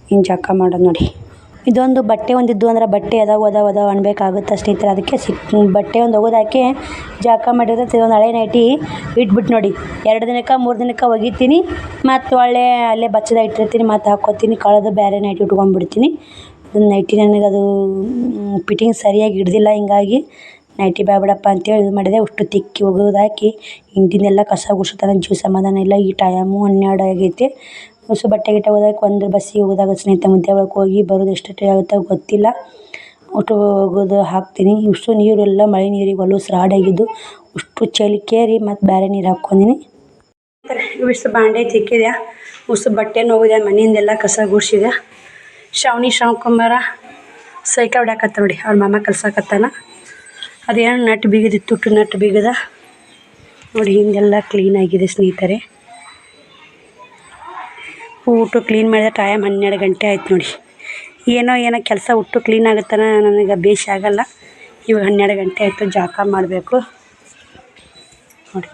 ಹಿಂಗೆ ಜಾಕ ಮಾಡೋದು ನೋಡಿ. ಇದೊಂದು ಬಟ್ಟೆ ಒಂದಿದ್ದು ಅಂದ್ರೆ ಬಟ್ಟೆ ಅದಾವ ಅನ್ಬೇಕಾಗುತ್ತೆ ಸ್ನೇಹಿತರೆ. ಅದಕ್ಕೆ ಬಟ್ಟೆ ಒಂದು ಒಗೆದಾಕಿ ಜಾಕ ಮಾಡಿದ್ರೆ ಒಂದು ಹಳೆ ನೈಟಿ ಇಟ್ಬಿಟ್ಟು ನೋಡಿ 2 ದಿನಕ್ಕೆ 3 ದಿನಕ್ಕೆ ಒಗಿತೀನಿ. ಮತ್ತು ಒಳ್ಳೆ ಅಲ್ಲೇ ಬಚ್ಚದ ಇಟ್ಟಿರ್ತೀನಿ, ಮತ್ತು ಹಾಕ್ಕೊತೀನಿ. ಕಳೆದು ಬೇರೆ ನೈಟಿ ಉಟ್ಕೊಂಡ್ಬಿಡ್ತೀನಿ. ನೈಟಿ ನನಗೆ ಅದು ಫಿಟ್ಟಿಂಗ್ ಸರಿಯಾಗಿ ಹಿಡ್ದಿಲ್ಲ, ಹಿಂಗಾಗಿ ನೈಟಿ ಬೇಡಪ್ಪ ಅಂತೇಳಿ ಇದು ಮಾಡಿದೆ. ಅಷ್ಟು ತಿಕ್ಕಿ ಒಗೆದಾಕಿ ಹಿಂದಿನೆಲ್ಲ ಕಸ ಗುಡಿಸೋ ಜೀವ ಸಮಾಧಾನ ಇಲ್ಲ. ಈ ಟೈಮು 12 ಆಗೈತೆ. ಹೊಸ ಬಟ್ಟೆ ಗಿಟ್ಟೆ ಒಗೆದಕ್ಕೆ ಒಂದು ಬಸ್ಸಿಗೆ ಒಗೆದಾಗ ಸ್ನೇಹಿತರೆ ಮುದ್ದೆ ಒಳಗೆ ಹೋಗಿ ಬರೋದು ಎಷ್ಟು ಆಗುತ್ತೆ ಗೊತ್ತಿಲ್ಲ. ಒಟ್ಟು ಒಗೆದು ಹಾಕ್ತೀನಿ. ಇಷ್ಟು ನೀರೆಲ್ಲ ಮಳೆ ನೀರಿಗೆ ಹೊಲಸು ರಾಡಾಗಿದ್ದು ಅಷ್ಟು ಚಲಿಕೇರಿ ಮತ್ತು ಬೇರೆ ನೀರು ಹಾಕ್ಕೊಂಡಿನಿ. ಇವಿಷ್ಟು ಬಾಂಡೆ ತಿಕ್ಕಿದೆ, ಉಸು ಬಟ್ಟೆನೂ ಹೋಗಿದೆ, ಮನೆಯಿಂದೆಲ್ಲ ಕಸ ಗುಡಿಸಿದೆ. ಶ್ರಾವಣಕುಮಾರ ಸೈಕಲ್ ಹೊಡ್ಯಾಕತ್ತ ನೋಡಿ, ಅವ್ರ ಮಾಮ ಕಲ್ಸಕತ್ತಾನ. ಅದೇನೋ ನಟ್ಟು ಬಿಗಿದಿತ್ತು, ನಟ್ಟು ಬಿಗದ ನೋಡಿ. ಹಿಂಗೆಲ್ಲ ಕ್ಲೀನಾಗಿದೆ ಸ್ನೇಹಿತರೆ. ಊಟ ಕ್ಲೀನ್ ಮಾಡಿದ ಟೈಮ್ 12 ಗಂಟೆ ಆಯ್ತು ನೋಡಿ. ಏನೋ ಕೆಲಸ ಒಟ್ಟು ಕ್ಲೀನ್ ಆಗುತ್ತಾನ ನನಗೆ ಬೇಷ್ ಆಗಲ್ಲ. ಇವಾಗ 12 ಗಂಟೆ ಆಯಿತು, ಜಾಕ ಮಾಡಬೇಕು ನೋಡಿ.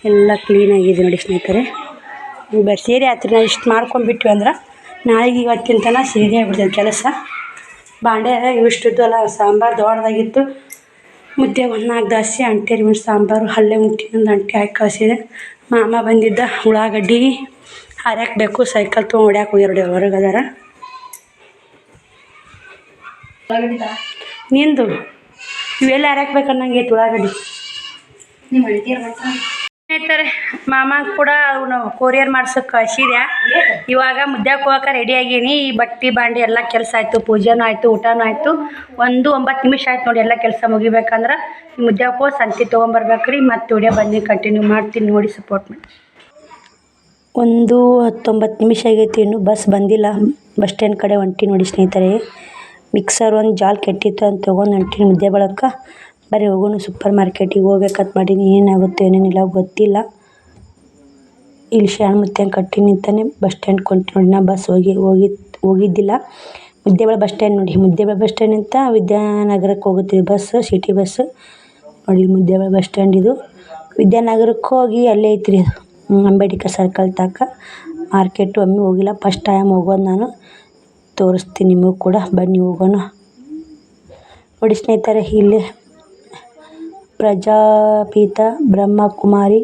ಎಲ್ಲ ಕ್ಲೀನಾಗಿದೆ ನೋಡಿ ಸ್ನೇಹಿತರೆ. ಬೇರೆ ಸೇರಿ ಆಯ್ತು, ನಾವು ಇಷ್ಟು ಮಾಡ್ಕೊಂಡ್ಬಿಟ್ವಿ ಅಂದ್ರೆ ನಾಳೆಗೆ ಇವತ್ತಿನ ತನಕ ಸೇರಿ ಆಗ್ಬಿಡ್ತದೆ ಕೆಲಸ. ಬಾಂಡೆ ಇವಿಷ್ಟಿದ್ದು ಅಲ್ಲ, ಸಾಂಬಾರು ದೊಡ್ಡದಾಗಿತ್ತು. ಮುದ್ದೆ 4 ದಾಸಿ ಅಂಟೇರಿ ಒಂದು ಸಾಂಬಾರು, ಅಲ್ಲೇ ಒಂದು ಅಂಟೆ ಹಾಕಿ ಕಳಿಸಿದೆ. ಮಾಮ ಬಂದಿದ್ದ, ಉಳ್ಳಾಗಡ್ಡಿ ಹರಿಯಾಕಬೇಕು, ಸೈಕಲ್ ತೊಗೊಂಡು ಹೊಡ್ಯಾಕೆ ಹೋಗ್ಯಾರ, ಹೊರಗೆ ಅದಾರ. ನಿಂದು ಇವೆಲ್ಲ ಹರಿಯಾಕ್ಬೇಕು ಅನ್ನಂಗೆ ಐತೆ ಉಳ್ಳಾಗಡ್ಡಿ. ಸ್ನೇಹಿತರೆ ಮಾಮ ಕೂಡ ಅವನು ಕೊರಿಯರ್ ಮಾಡ್ಸೋಕೆ ಕಳಿಸಿದೆ. ಇವಾಗ ಮುದ್ದೆಗೆ ಹೋಗಕ್ಕೆ ರೆಡಿ ಆಗೀನಿ. ಈ ಬಟ್ಟೆ ಬಾಂಡೆ ಎಲ್ಲ ಕೆಲಸ ಆಯಿತು, ಪೂಜೆನೂ ಆಯಿತು, ಊಟನೂ ಆಯಿತು. 9 ನಿಮಿಷ ಆಯ್ತು ನೋಡಿ ಎಲ್ಲ ಕೆಲಸ ಮುಗಿಬೇಕಂದ್ರೆ. ಮುದ್ದೆಗೆ ಹೋಗಿ ಸಂತಿ ತೊಗೊಂಬರ್ಬೇಕ್ರಿ. ಮತ್ತು ವಿಡಿಯೋ ಬಂದು ಕಂಟಿನ್ಯೂ ಮಾಡ್ತೀನಿ, ನೋಡಿ ಸಪೋರ್ಟ್ ಮಾಡಿ. 19 ನಿಮಿಷ ಆಗೈತಿ, ಇನ್ನೂ ಬಸ್ ಬಂದಿಲ್ಲ. ಬಸ್ ಸ್ಟ್ಯಾಂಡ್ ಕಡೆ ಹೊಂಟಿ ನೋಡಿ ಸ್ನೇಹಿತರೆ. ಮಿಕ್ಸರ್ ಒಂದು ಜಾಲ್ ಕೆಟ್ಟಿತ್ತು ಅಂತ ತೊಗೊಂಡು ಹೊಂಟೀನಿ ಮುದ್ದೆ ಬಳಕ್ಕೆ. ಬರೀ ಹೋಗೋಣ ಸೂಪರ್ ಮಾರ್ಕೆಟಿಗೆ ಹೋಗ್ಬೇಕಂತ ಮಾಡೀನಿ. ಏನಾಗುತ್ತೆ ಏನೇನಿಲ್ಲ ಗೊತ್ತಿಲ್ಲ. ಇಲ್ಲಿ ಶಾಣ್ಮುತ್ಯಂಗೆ ಕಟ್ಟಿ ನಿಂತಾನೆ ಬಸ್ ಸ್ಟ್ಯಾಂಡ್ ಕೊಂಟಿ ನೋಡಿ. ನಾ ಬಸ್ ಹೋಗಿದ್ದಿಲ್ಲ. ಮುದ್ದೇಬೇಳೆ ಬಸ್ ಸ್ಟ್ಯಾಂಡ್ ನೋಡಿ, Muddebihal bus ಸ್ಟ್ಯಾಂಡಿಂದ ವಿದ್ಯಾನಗರಕ್ಕೆ ಹೋಗುತ್ತೀವಿ bus, city bus ನೋಡಿ. ಮುದ್ದೇಬೇಳೆ ಬಸ್ ಸ್ಟ್ಯಾಂಡ್ ಇದು. ವಿದ್ಯಾನಗರಕ್ಕೆ ಹೋಗಿ ಅಲ್ಲೇ ಐತ್ರಿ ಅಂಬೇಡ್ಕರ್ ಸರ್ಕಲ್ ತನಕ ಮಾರ್ಕೆಟು. ಒಮ್ಮೆ ಹೋಗಿಲ್ಲ, ಫಸ್ಟ್ ಟೈಮ್ ಹೋಗೋದು ನಾನು. ತೋರಿಸ್ತೀನಿ ನಿಮಗೂ ಕೂಡ, ಬನ್ನಿ ಹೋಗೋಣ ನೋಡಿ ಸ್ನೇಹಿತರೆ. ಇಲ್ಲಿ ಪ್ರಜಾಪಿತ ಬ್ರಹ್ಮಕುಮಾರಿ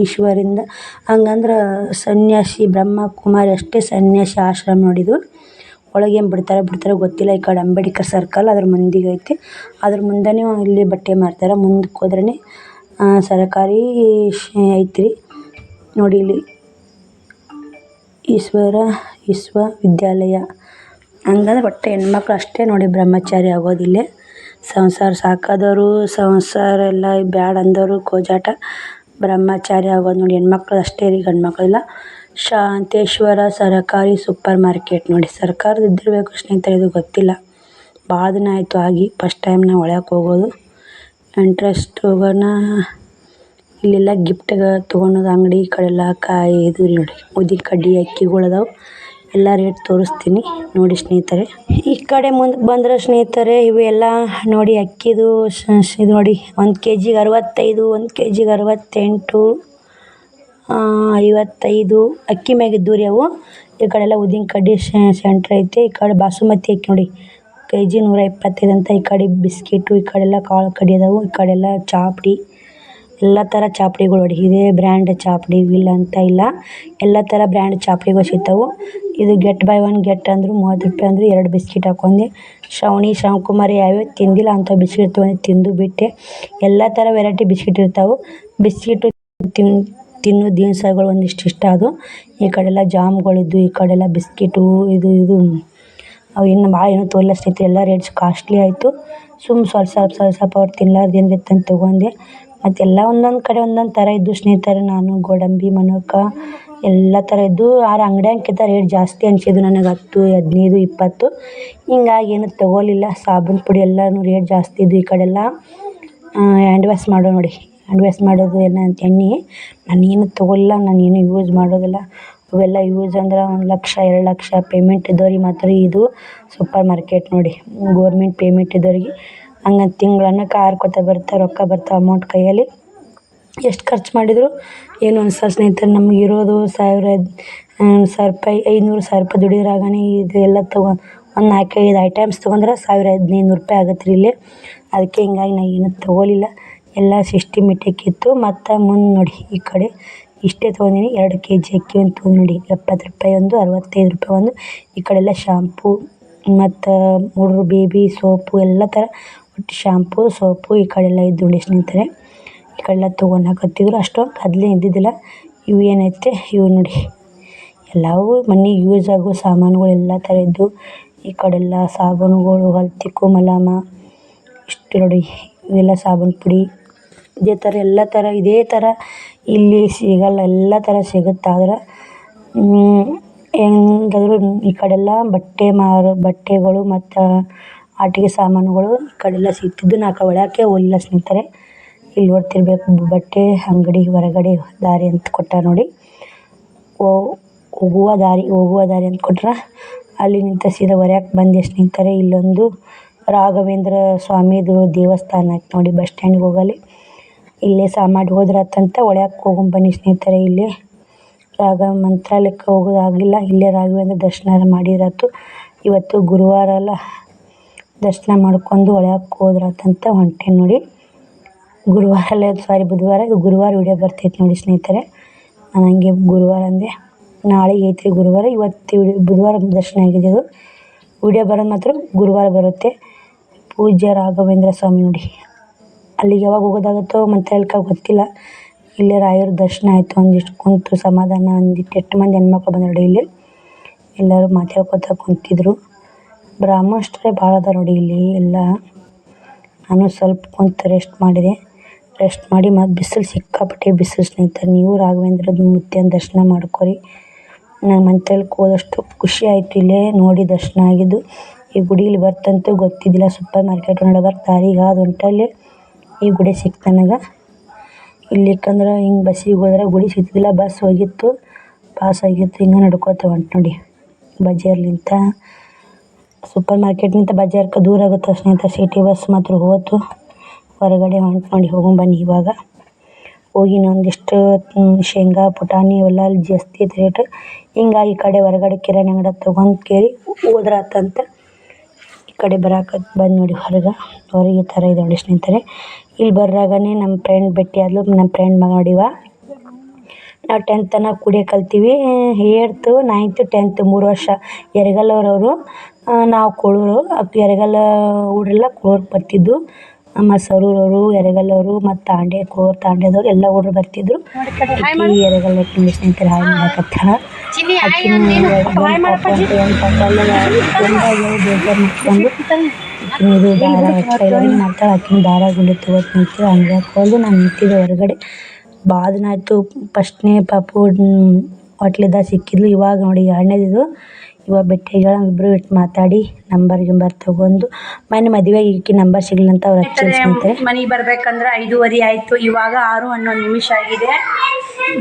ಈಶ್ವರಿಂದ, ಹಂಗಂದ್ರೆ ಸನ್ಯಾಸಿ ಬ್ರಹ್ಮಕುಮಾರಿ ಅಷ್ಟೇ ಸನ್ಯಾಸಿ ಆಶ್ರಮ ನೋಡಿದ್ದು. ಒಳಗೇನು ಬಿಡ್ತಾರೆ ಗೊತ್ತಿಲ್ಲ. ಈ ಕಡೆ ಅಂಬೇಡ್ಕರ್ ಸರ್ಕಲ್ ಅದ್ರ ಮಂದಿಗೆ ಐತಿ. ಅದ್ರ ಮುಂದೆನೇ ಇಲ್ಲಿ ಬಟ್ಟೆ ಮಾರ್ತಾರೆ. ಮುಂದಕ್ಕೆ ಹೋದ್ರೇ ಸರಕಾರಿ ಐತ್ರಿ ನೋಡಿ. ಇಲ್ಲಿ ಈಶ್ವರ ವಿಶ್ವವಿದ್ಯಾಲಯ ಹಂಗಂದ್ರೆ ಒಟ್ಟು ಹೆಣ್ಮಕ್ಳು ಅಷ್ಟೇ ನೋಡಿ ಬ್ರಹ್ಮಚಾರಿ ಆಗೋದಿಲ್ಲ. ಸಂಸಾರ ಸಾಕಾದವರು, ಸಂಸಾರ ಎಲ್ಲ ಬ್ಯಾಡ ಅಂದವರು ಕೋಜಾಟ ಬ್ರಹ್ಮಚಾರಿ ಆಗೋದು ನೋಡಿ. ಹೆಣ್ಮಕ್ಳು ಅಷ್ಟೇ ರೀ, ಗಂಡು ಮಕ್ಕಳಿಲ್ಲ. ಶಾಂತೇಶ್ವರ ಸರಕಾರಿ ಸೂಪರ್ ಮಾರ್ಕೆಟ್ ನೋಡಿ. ಸರ್ಕಾರದ ಇದ್ದಿರಬೇಕು ಸ್ನೇಹಿತರೆ, ಇದು ಗೊತ್ತಿಲ್ಲ. ಭಾಳ ದಿನ ಆಯಿತು ಆಗಿ, ಫಸ್ಟ್ ಟೈಮ್ ನಾವು ಒಳಗೆ ಹೋಗೋದು. ಇಂಟ್ರೆಸ್ಟ್ ಹೋಗೋಣ. ಇಲ್ಲೆಲ್ಲ ಗಿಫ್ಟ್ಗೆ ತೊಗೊಳೋದು ಅಂಗಡಿ. ಈ ಕಡೆ ಎಲ್ಲ ಕಾಯಿ ಇದು ನೋಡಿ, ಉದ್ದಿನ ಕಡ್ಡಿ ಅಕ್ಕಿಗಳದಾವು. ಎಲ್ಲ ರೇಟ್ ತೋರಿಸ್ತೀನಿ ನೋಡಿ ಸ್ನೇಹಿತರೆ. ಈ ಕಡೆ ಮುಂದೆ ಬಂದರೆ ಸ್ನೇಹಿತರೆ ಇವು ಎಲ್ಲ ನೋಡಿ ಅಕ್ಕಿದು ಇದು ನೋಡಿ. 1 kg 65, 1 kg 68, 55 ಅಕ್ಕಿ ಮ್ಯಾಗಿದ್ದು ರೀ ಅವು. ಈ ಕಡೆ ಎಲ್ಲ ಉದ್ದಿನ ಕಡ್ಡಿ ಸೆಂಟ್ರ್ ಐತೆ. ಈ ಕಡೆ ಬಾಸುಮತಿ ಅಕ್ಕಿ ನೋಡಿ, kg 125 ಅಂತ. ಈ ಕಡೆ ಬಿಸ್ಕಿಟು, ಈ ಕಡೆ ಎಲ್ಲ ಕಾಳು ಕಡಿ ಅದಾವು. ಈ ಕಡೆ ಎಲ್ಲ ಚಾಪುಡಿ, ಎಲ್ಲ ಥರ ಚಾಪುಡಿಗಳು ನೋಡಿ. ಇದೇ ಬ್ರ್ಯಾಂಡ್ ಚಾಪುಡಿ ಇಲ್ಲ ಅಂತ ಇಲ್ಲ, ಎಲ್ಲ ಥರ ಬ್ರ್ಯಾಂಡ್ ಚಾಪುಡಿಗಳು ಸಿಗ್ತಾವೆ. ಇದು ಗೆಟ್ ಬೈ 1 ಗೆಟ್ ಅಂದರು 30 ರೂಪಾಯಿ ಅಂದರು. 2 ಬಿಸ್ಕಿಟ್ ಹಾಕೊಂಡೆ. ಶ್ರಾವಣಕುಮಾರಿ ಯಾವ್ಯಾವ ತಿಂದಿಲ್ಲ ಅಂಥ ಬಿಸ್ಕಿಟ್ ತೊಗೊಂಡು ತಿಂದು ಬಿಟ್ಟೆ. ಎಲ್ಲ ಥರ ವೆರೈಟಿ ಬಿಸ್ಕಿಟ್ ಇರ್ತಾವೆ. ಬಿಸ್ಕಿಟು ತಿನ್ನೋ ದಿನಸಗಳು ಒಂದಿಷ್ಟು ಇಷ್ಟ ಅದು. ಈ ಕಡೆಲ್ಲ ಜಾಮ್ಗಳಿದ್ದು, ಈ ಕಡೆಲ್ಲ ಬಿಸ್ಕಿಟು ಇದು ಅವು ಇನ್ನು ಭಾಳ ಏನೂ ತೋರಿಲ್ಲ ಸ್ನೇಹಿತರೆ. ಎಲ್ಲ ರೇಟ್ಸ್ ಕಾಸ್ಟ್ಲಿ ಆಯಿತು. ಸ್ವಲ್ಪ ಅವ್ರು ತಿನ್ನಲಾರ್ದು ಏನಿರುತ್ತೆ ಅಂತ ತೊಗೊಂಡೆ. ಮತ್ತೆಲ್ಲ ಒಂದೊಂದು ಕಡೆ ಒಂದೊಂದು ಥರ ಇದ್ದು ಸ್ನೇಹಿತರೆ. ನಾನು ಗೋಡಂಬಿ ಮನೋಕ ಎಲ್ಲ ಥರ ಇದ್ದು. ಆರು ಅಂಗಡಿಯಾಗಿಂತ ರೇಟ್ ಜಾಸ್ತಿ ಅನಿಸಿದ್ದು ನನಗೆ. 10, 15, 20 ಹಿಂಗಾಗಿ ಏನು ತೊಗೊಲಿಲ್ಲ. ಸಾಬೂನು ಪುಡಿ ಎಲ್ಲನೂ ರೇಟ್ ಜಾಸ್ತಿ ಇದ್ದು. ಈ ಕಡೆಲ್ಲ ಹ್ಯಾಂಡ್ ವಾಶ್ ಮಾಡೋ ನೋಡಿ, ಹ್ಯಾಂಡ್ ವಾಶ್ ಮಾಡೋದು ಎಣ್ಣೆ ನಾನೇನು ತೊಗೊಲಿಲ್ಲ, ನಾನೇನು ಯೂಸ್ ಮಾಡೋದಿಲ್ಲ. ಅವೆಲ್ಲ ಯೂಸ್ ಅಂದ್ರೆ 1 ಲಕ್ಷ 2 ಲಕ್ಷ ಪೇಮೆಂಟ್ ಇದ್ದವ್ರಿಗೆ ಮಾತ್ರ ಇದು ಸೂಪರ್ ಮಾರ್ಕೆಟ್ ನೋಡಿ. ಗೋರ್ಮೆಂಟ್ ಪೇಮೆಂಟ್ ಇದ್ದವ್ರಿಗೆ ಹಂಗೆ ತಿಂಗಳನ್ನಕ್ಕೆ ಆರ್ಕೊತ ಬರ್ತಾ ರೊಕ್ಕ ಬರ್ತಾವೆ ಅಮೌಂಟ್ ಕೈಯಲ್ಲಿ. ಎಷ್ಟು ಖರ್ಚು ಮಾಡಿದ್ರು ಏನು ಅನ್ಸಲ್ಲ ಸ್ನೇಹಿತರೆ. ನಮ್ಗೆ ಇರೋದು ರೂಪಾಯಿ 500 ರೂಪಾಯಿ ದುಡಿದ್ರಾಗನೇ ಇದೆಲ್ಲ ಒಂದು 4-5 ಐಟಮ್ಸ್ ತೊಗೊಂಡ್ರೆ 1500 ರೂಪಾಯಿ ಆಗತ್ತೆ ರೀ ಇಲ್ಲಿ. ಅದಕ್ಕೆ ಹಿಂಗಾಗಿ ನಾ ಏನೂ ತೊಗೊಲಿಲ್ಲ, ಎಲ್ಲ ಸಿಸ್ಟಮೆಟಿಕ್ ಇತ್ತು. ಮತ್ತು ಮುಂದೆ ನೋಡಿ ಈ ಕಡೆ ಇಷ್ಟೇ ತೊಗೊಂಡಿನಿ. 2 kg ಅಕ್ಕಿ ಒಂದು ತೊಗೊಂಡು ನೋಡಿ, 70 ರೂಪಾಯಿ ಒಂದು, 65 ರೂಪಾಯಿ ಒಂದು. ಈ ಕಡೆಲ್ಲ ಶಾಂಪೂ ಮತ್ತು ಹುಡ್ರು ಬೇಬಿ ಸೋಪು ಎಲ್ಲ ಥರ ಒಟ್ಟು ಶಾಂಪೂ ಸೋಪು ಈ ಕಡೆಲ್ಲ ಇದ್ದು ನೋಡಿ ಸ್ನೇಹಿತರೆ. ಈ ಕಡೆಲ್ಲ ತೊಗೊಳಕತ್ತಿದ್ರು. ಅಷ್ಟೊಂದು ಗದ್ದಲ ಇದ್ದಿದ್ದಿಲ್ಲ. ಇವು ಏನೈತೆ ಇವು ನೋಡಿ ಎಲ್ಲವೂ ಮನೆಗೆ ಯೂಸ್ ಆಗೋ ಸಾಮಾನುಗಳು ಎಲ್ಲ ಥರ ಇದ್ದು. ಈ ಕಡೆಲ್ಲ ಸಾಬೂನುಗಳು, ಹಲ್ ತಿಕ್ಕೋ ಮಲಾಮ ಇಷ್ಟು ನೋಡಿ, ಇವೆಲ್ಲ ಸಾಬೂನು ಪುಡಿ. ಇದೇ ಥರ ಇಲ್ಲಿ ಸಿಗಲ್ಲ, ಎಲ್ಲ ಥರ ಸಿಗುತ್ತೆ. ಆದ್ರೆ ಹೆಂಗಾದ್ರು ಈ ಕಡೆಲ್ಲ ಬಟ್ಟೆಗಳು ಮತ್ತು ಆಟಿಕೆ ಸಾಮಾನುಗಳು ಈ ಕಡೆಲ್ಲ ಸಿಗ್ತಿದ್ದು. ನಾ ಒಳಕ್ಕೆ ಹೋಗಲಿಲ್ಲ ಸ್ನೇಹಿತರೆ. ಇಲ್ಲಿ ನೋಡ್ತಿರ್ಬೇಕು ಬಟ್ಟೆ ಅಂಗಡಿ ಹೊರಗಡೆ ದಾರಿ ಅಂತ ಕೊಟ್ಟಾರ ನೋಡಿ, ಹೋಗುವ ದಾರಿ ಅಂತ ಕೊಟ್ರ. ಅಲ್ಲಿ ನಿಂತ ಸೀದಾ ಹೊರಕ್ಕೆ ಬಂದೆ ಸ್ನೇಹಿತರೆ. ಇಲ್ಲೊಂದು ರಾಘವೇಂದ್ರ ಸ್ವಾಮಿದು ದೇವಸ್ಥಾನ ಐತೆ ನೋಡಿ, ಬಸ್ ಸ್ಟ್ಯಾಂಡಿಗೆ ಹೋಗಲ್ಲಿ. ಇಲ್ಲೇ ಸಾಮಾಡಿ ಹೋದ್ರಾತಂತ ಒಳಕ್ಕೆ ಹೋಗೋಣ ಬನ್ನಿ ಸ್ನೇಹಿತರೆ. ಇಲ್ಲೇ ಮಂತ್ರಾಲಯಕ್ಕೆ ಹೋಗೋದಾಗಲಿಲ್ಲ, ಇಲ್ಲೇ ರಾಘವೇಂದ್ರ ದರ್ಶನ ಮಾಡಿದ್ರಾತು. ಇವತ್ತು ಗುರುವಾರ ಅಲ್ಲ, ದರ್ಶನ ಮಾಡ್ಕೊಂಡು ಒಳಕ್ಕೆ ಹೋದ್ರಾತಂತ ಹೊಂಟೇನಿ ನೋಡಿ. ಗುರುವಾರ ಅಲ್ಲ, ಬುಧವಾರ. ಗುರುವಾರ ವಿಡಿಯೋ ಬರ್ತೈತೆ ನೋಡಿ ಸ್ನೇಹಿತರೆ. ನಾನು ಹಂಗೆ ಗುರುವಾರ ಅಂದೆ, ನಾಳೆಗೆ ಐತ್ರಿ ಗುರುವಾರ. ಇವತ್ತು ಬುಧವಾರ ದರ್ಶನ ಆಗಿದೆ. ಅದು ವಿಡಿಯೋ ಬರೋದು ಮಾತ್ರ ಗುರುವಾರ ಬರುತ್ತೆ. ಪೂಜ್ಯ ರಾಘವೇಂದ್ರ ಸ್ವಾಮಿ ನೋಡಿ. ಅಲ್ಲಿಗೆ ಯಾವಾಗ ಹೋಗೋದಾಗುತ್ತೋ ಮಂತ್ರಾಲಯಕ್ಕೆ ಗೊತ್ತಿಲ್ಲ. ಇಲ್ಲೇ ರಾಯರ ದರ್ಶನ ಆಯಿತು. ಒಂದಿಷ್ಟು ಕುಂತು ಸಮಾಧಾನ, ಒಂದಿಟ್ಟು ಎಷ್ಟು ಮಂದಿ ಹೆಣ್ಮಕ್ಳು ಬಂದರು ನೋಡಿ. ಇಲ್ಲಿ ಎಲ್ಲರೂ ಮಾತಾಡ್ಕೊತಾ ಕುಂತಿದ್ರು. ಬ್ರಾಹ್ಮಣರೇ ಭಾಳ ಅದ ನೋಡಿ ಇಲ್ಲಿ ಎಲ್ಲ. ನಾನು ಸ್ವಲ್ಪ ಕುಂತು ರೆಸ್ಟ್ ಮಾಡಿ ಮತ್ತು ಬಿಸಿಲು ಸಿಕ್ಕಾಪಟ್ಟೆ ಬಿಸಿಲು ಸ್ನೇಹಿತರೆ. ನೀವು ರಾಘವೇಂದ್ರದ ಮುತ್ಯನ ದರ್ಶನ ಮಾಡ್ಕೊರಿ. ನಾನು ಮಂತ್ರಾಲಯಕ್ಕೆ ಹೋದಷ್ಟು ಖುಷಿ ಆಯಿತು ಇಲ್ಲೇ ನೋಡಿ ದರ್ಶನ ಆಗಿದ್ದು. ಈ ಗುಡಿ ಇಲ್ಲಿ ಬರ್ತಂತೂ ಗೊತ್ತಿದ್ದಿಲ್ಲ. ಸೂಪರ್ ಮಾರ್ಕೆಟ್ ನಡ್ಬರ್ಕ್ ದಾರಿಗೆ ಆದ ಹೊಂಟಲ್ಲಿ ಈ ಗುಡಿ ಸಿಕ್ತು ನನಗೆ. ಇಲ್ಲಿಕ್ಕಂದ್ರೆ ಹಿಂಗೆ ಬಸ್ಸಿಗೆ ಹೋದ್ರೆ ಗುಡಿ ಸಿಗ್ತಿದ್ದಿಲ್ಲ, ಬಸ್ ಹೋಗಿತ್ತು, ಪಾಸ್ ಆಗಿತ್ತು. ಹಿಂಗೆ ನಡ್ಕೋತ ಹೊಂಟು ನೋಡಿ. ಬಜಾರ್ಲಿಂತ ಸೂಪರ್ ಮಾರ್ಕೆಟ್ನಿಂತ ಬಜಾರ್ಗೆ ದೂರ ಆಗುತ್ತೆ ಸ್ನೇಹಿತರೆ. ಸಿಟಿ ಬಸ್ ಮಾತ್ರ ಹೋತು. ಹೊರಗಡೆ ಹೊಂಟು ನೋಡಿ, ಹೋಗೋಣ ಬನ್ನಿ. ಇವಾಗ ಹೋಗಿ ಒಂದಿಷ್ಟು ಶೇಂಗಾ ಪುಟಾಣಿ ಅವೆಲ್ಲ ಅಲ್ಲಿ ಜಾಸ್ತಿ ಐತೆ ರೇಟ್. ಹಿಂಗಾಗಿ ಈ ಕಡೆ ಹೊರಗಡೆ ಕಿರಾಣಿ ಅಂಗಡಿ ತೊಗೊಂಡು ಹೋದ್ರಾತಂತ ಈ ಕಡೆ ಬಂದು ನೋಡಿ. ಹೊರಗೆ ಈ ಥರ ಇದೆ ನೋಡಿ ಸ್ನೇಹಿತರೆ. ಇಲ್ಲಿ ಬರ್ರಾಗನೇ ನಮ್ಮ ಫ್ರೆಂಡ್ ಭೇಟಿ ಆದ್ಲು. ನಮ್ಮ ಫ್ರೆಂಡ್ ಮಗ ನೋಡಿವ. ನಾವು 10th ತನಕ ಕೂಡೇ ಕಲ್ತೀವಿ. 8th 9th 10th 3 ವರ್ಷ. ಯರಗಲ್ಲವ್ರವರು, ನಾವು ಕೋಳೂರು. ಯರಗಲ್ಲ ಹುಡ್ರೆಲ್ಲ ಕೋಳೂರಿಗೆ ಬರ್ತಿದ್ದು. ನಮ್ಮ ಸರೂರವರು, ಯರಗಲ್ಲವರು ಮತ್ತು ತಾಂಡ್ಯದವ್ರು ಎಲ್ಲ ಹುಡ್ರು ಬರ್ತಿದ್ರು. ಯರಗಲ್ಲ ಸ್ನೇಹಿತರೆ ಹಾಯ್ ಮಾಡಕತ್ತಾಳ. ಬೇಜಾರು ಮಾಡ್ಕೊಂಡು ಇದು ದಾರ ಮಾಡ್ತಾಳೆ. ಆಕಿನ ದಾರ ಗುಂಡಿ ತೊಗೊತ ನಿಂತೀವಿ. ಹಂಗೆ ಹಾಕೊಂಡು ನಾನು ನಿಂತಿದ್ದೆ ಹೊರಗಡೆ. ಭಾಳ ದಿನ ಆಯಿತು. ಫಸ್ಟ್ನೇ ಪಾಪು ಹೋಟ್ಲಿದ್ದಾಗ ಸಿಕ್ಕಿದ್ಲು. ಇವಾಗ ನೋಡಿ 2ನೇದಿದು. ಇವಾಗ ಭೇಟಿಯಾಗ್ಯಾಳ. ಇಬ್ಬರು ಇಟ್ಟು ಮಾತಾಡಿ ನಂಬರ್ ತೊಗೊಂಡು ಮನೆ ಮದುವೆಗೆ ಈಕಿ ನಂಬರ್ ಸಿಗ್ಲಂತ ಅವ್ರು ಹಚ್ಚಿದ್ರು ಸ್ನೇಹಿತರೆ. ಮನೆಗೆ ಬರ್ಬೇಕಂದ್ರೆ 5:15 ಆಯಿತು. ಇವಾಗ 6:11 ನಿಮಿಷ ಆಗಿದೆ.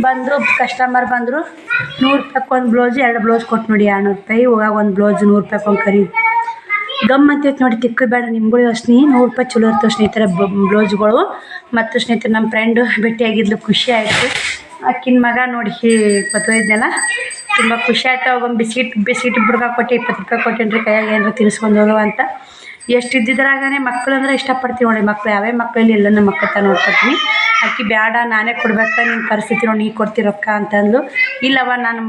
ಬಂದರು, ಕಸ್ಟಮರ್ ಬಂದರು. 100 ರೂಪಾಯ್ಗೆ ಒಂದು ಬ್ಲೌಸ್, 2 ಬ್ಲೌಸ್ ಕೊಟ್ಟು ನೋಡಿ 200 ರೂಪಾಯಿ. ಹೋಗಾಗ ಒಂದು ಬ್ಲೌಸ್ 100 ರೂಪಾಯ್ಗೆ ಒಂದು ಕರಿ ಗಮ್ ಅಂತೈತೆ ನೋಡಿ. ತಿಕ್ಕಬೇಡ ನಿಮ್ಗಳು ಯೋಚನೆ. 100 ರೂಪಾಯಿ ಚಲೋ ಇರ್ತವೆ ಸ್ನೇಹಿತರೆ ಬ್ಲೌಸ್ಗಳು. ಮತ್ತು ಸ್ನೇಹಿತರೆ ನಮ್ಮ ಫ್ರೆಂಡು ಭೇಟಿಯಾಗಿದ್ಲು, ಖುಷಿ ಆಯಿತು. ಆಕಿನ ಮಗ ನೋಡಿ ಗೊತ್ತಾಯ್ತಲ್ಲ, ತುಂಬ ಖುಷಿ ಆಯ್ತು. ಅವಾಗ ಒಂದು ಬಿಸ್ಕಿಟ್ ಬುಡ್ಗ ಕೊಟ್ಟು 20 ರೂಪಾಯಿ ಕೊಟ್ಟೇನ್ರಿ, ಕೈಯಾಗ ಏನಾರು ತಿನ್ನಿಸ್ಕೊಂಡು ಅಂತ. ಎಷ್ಟು ಇದ್ದಿದ್ರಾಗನೇ ಮಕ್ಕಳು ಅಂದ್ರೆ ಇಷ್ಟಪಡ್ತೀವಿ ನೋಡಿ. ಮಕ್ಳು ಯಾವ್ಯಾವ ಮಕ್ಕಳಲ್ಲಿ ಎಲ್ಲ ಮಕ್ಕಳ ತ ನೋಡ್ಕೊತೀನಿ. ಆಕಿ ಬೇಡ ನಾನೇ ಕೊಡ್ಬೇಕಾ, ನಿನ್ನ ಪರಿಸ್ಥಿತಿ ನೋಡಿ, ನೀ ಕೊಡ್ತಿ ರೊಕ್ಕ ಅಂತಂದು. ಇಲ್ಲವ ನಾನು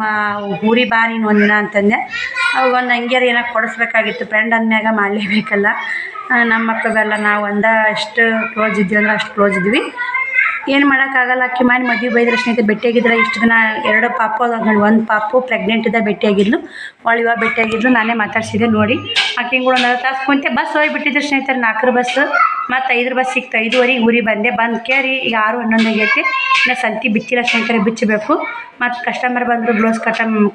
ಊರಿಗೆ ಬಾ ನೀನು ಒಂದಿನ ಅಂತಂದೆ. ಅವಾಗ ಒಂದು ಹಂಗ್ಯಾರ ಏನೋ ಕೊಡಿಸ್ಬೇಕಾಗಿತ್ತು. ಫ್ರೆಂಡ್ ಅಂದ್ಮ್ಯಾಗ ಮಾಡಲೇಬೇಕಲ್ಲ. ನಮ್ಮ ಮಕ್ಕಳೆಲ್ಲ ನಾವು ಎಷ್ಟು ಕ್ಲೋಸ್ ಇದ್ವಿ ಅಂದ್ರೆ ಅಷ್ಟು ಕ್ಲೋಸ್ ಇದ್ವಿ. ಏನು ಮಾಡೋಕ್ಕಾಗಲ್ಲ. ಆಕಿ ಮನೆ ಮದುವೆ ಬೈದ್ರೆ ಸ್ನೇಹಿತರೆ ಭೇಟಿಯಾಗಿದ್ರೆ ಇಷ್ಟು ದಿನ 2 ಪಾಪು ಅದ. ಒಂದು ಪಾಪು ಪ್ರೆಗ್ನೆಂಟ್ ಇದ್ದ ಭೇಟಿಯಾಗಿದ್ಲು. ಅವಳು ಇವಾಗ ಭೇಟಿಯಾಗಿದ್ಲು. ನಾನೇ ಮಾತಾಡ್ಸಿದ್ದೆ ನೋಡಿ. ಆಕಿಗೆ ಕೂಡ 1 ತಾಸು ಕುಂತೆ. ಬಸ್ ಹೋಗಿಬಿಟ್ಟಿದ್ರು ಸ್ನೇಹಿತರೆ, 4 ಬಸ್. ಮತ್ತು 5 ಬಸ್ ಸಿಕ್ತು. 5:15 ಊರಿಗೆ ಬಂದೆ. ಬಂದು ಕೇರಿ ಈಗ 6:11 ಆಗೈತಿ. ಇನ್ನು ಸಂತಿ ಬಿಚ್ಚಿಲ್ಲ ಸ್ನೇಹಿತರೆ, ಬಿಚ್ಚಬೇಕು. ಮತ್ತು ಕಸ್ಟಮರ್ ಬಂದರು. ಬ್ಲೌಸ್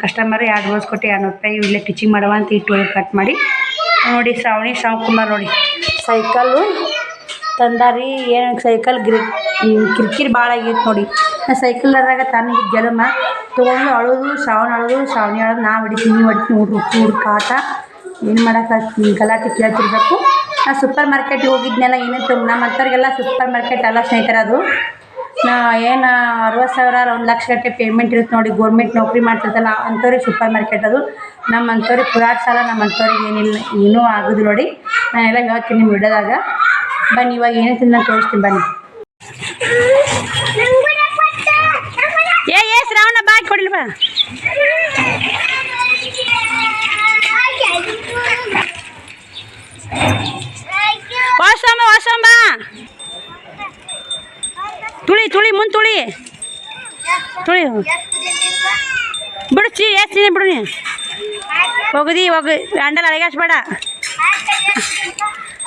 ಕಸ್ಟಮರ್ 2 ಬ್ಲೌಸ್ ಕೊಟ್ಟು 200 ರೂಪಾಯಿ. ಇಲ್ಲೇ ಟಿಚಿಂಗ್ ಮಾಡುವ ಅಂತ ಇಟ್ಟು ಕಟ್ ಮಾಡಿ ನೋಡಿ. ಶ್ರಾವಣಕುಮಾರ್ ನೋಡಿ ಸೈಕಲ್ಲು ತಂದಾರಿ. ಏನು ಸೈಕಲ್ ಕಿರಿಕಿರಿ ಭಾಳ ಆಗೈತೆ ನೋಡಿ. ನಾ ಸೈಕಲ್ದಾಗ ತನಗೆ ಗೆಲುಮ ತೊಗೊಂಡು ಅಳೋದು, ಶ್ರಾವಣಿ ಅಳೋದು. ನಾ ಹೊಡಿತೀನಿ ಹುಡ್ರು ಕಾಟ. ಏನು ಮಾಡೋಕೆ ಗಲಾಟೆ ಕೇಳ್ತಿರ್ಬೇಕು. ನಾ ಸೂಪರ್ ಮಾರ್ಕೆಟಿಗೆ ಹೋಗಿದ್ನೆಲ್ಲ. ಏನೇನು ನಮ್ಮ ಅಂಥವ್ರಿಗೆಲ್ಲ ಸೂಪರ್ ಮಾರ್ಕೆಟ್ ಅಲ್ಲ ಸ್ನೇಹಿತರೆ ಅದು. ಏನು 60,000 1 ಲಕ್ಷ ಗಟ್ಟೆ ಪೇಮೆಂಟ್ ಇರುತ್ತೆ ನೋಡಿ. ಗೋರ್ಮೆಂಟ್ ನೌಕರಿ ಮಾಡ್ತಿರ್ತಲ್ಲ ಅಂಥವ್ರಿಗೆ ಸೂಪರ್ ಮಾರ್ಕೆಟ್ ಅದು. ನಮ್ಮ ಅಂಥವ್ರಿಗೆ ಪುರಾಟ್ ಸಾಲ, ನಮ್ಮ ಅಂಥವ್ರಿಗೆ ಏನಿಲ್ಲ, ಏನೂ ಆಗೋದು ನೋಡಿ. ನಾನೆಲ್ಲ ಹೇಳ್ತೀನಿ ನಿಮ್ಮ ವಿಡಿಯೋದಾಗ. ಬನ್ನಿ ಇವಾಗ ಏನೇ ತಿಂದು ನಾನು ತೋರಿಸ್ತೀನಿ ಬನ್ನಿ. ಏ ಶ್ರಾವಣ ಬಾ ಕೊಡಿಲ್ಲ ಬಾ. ವಾಸಂಬ ತುಳಿ ಮುಂದೆ ತುಳಿ ಬಿಡು ಎಷ್ಟು ಬಿಡು ನೀ ಹೋಗದಿ ಅಂಡಲ್ ಅಳಗಾಸ್ಬೇಡ.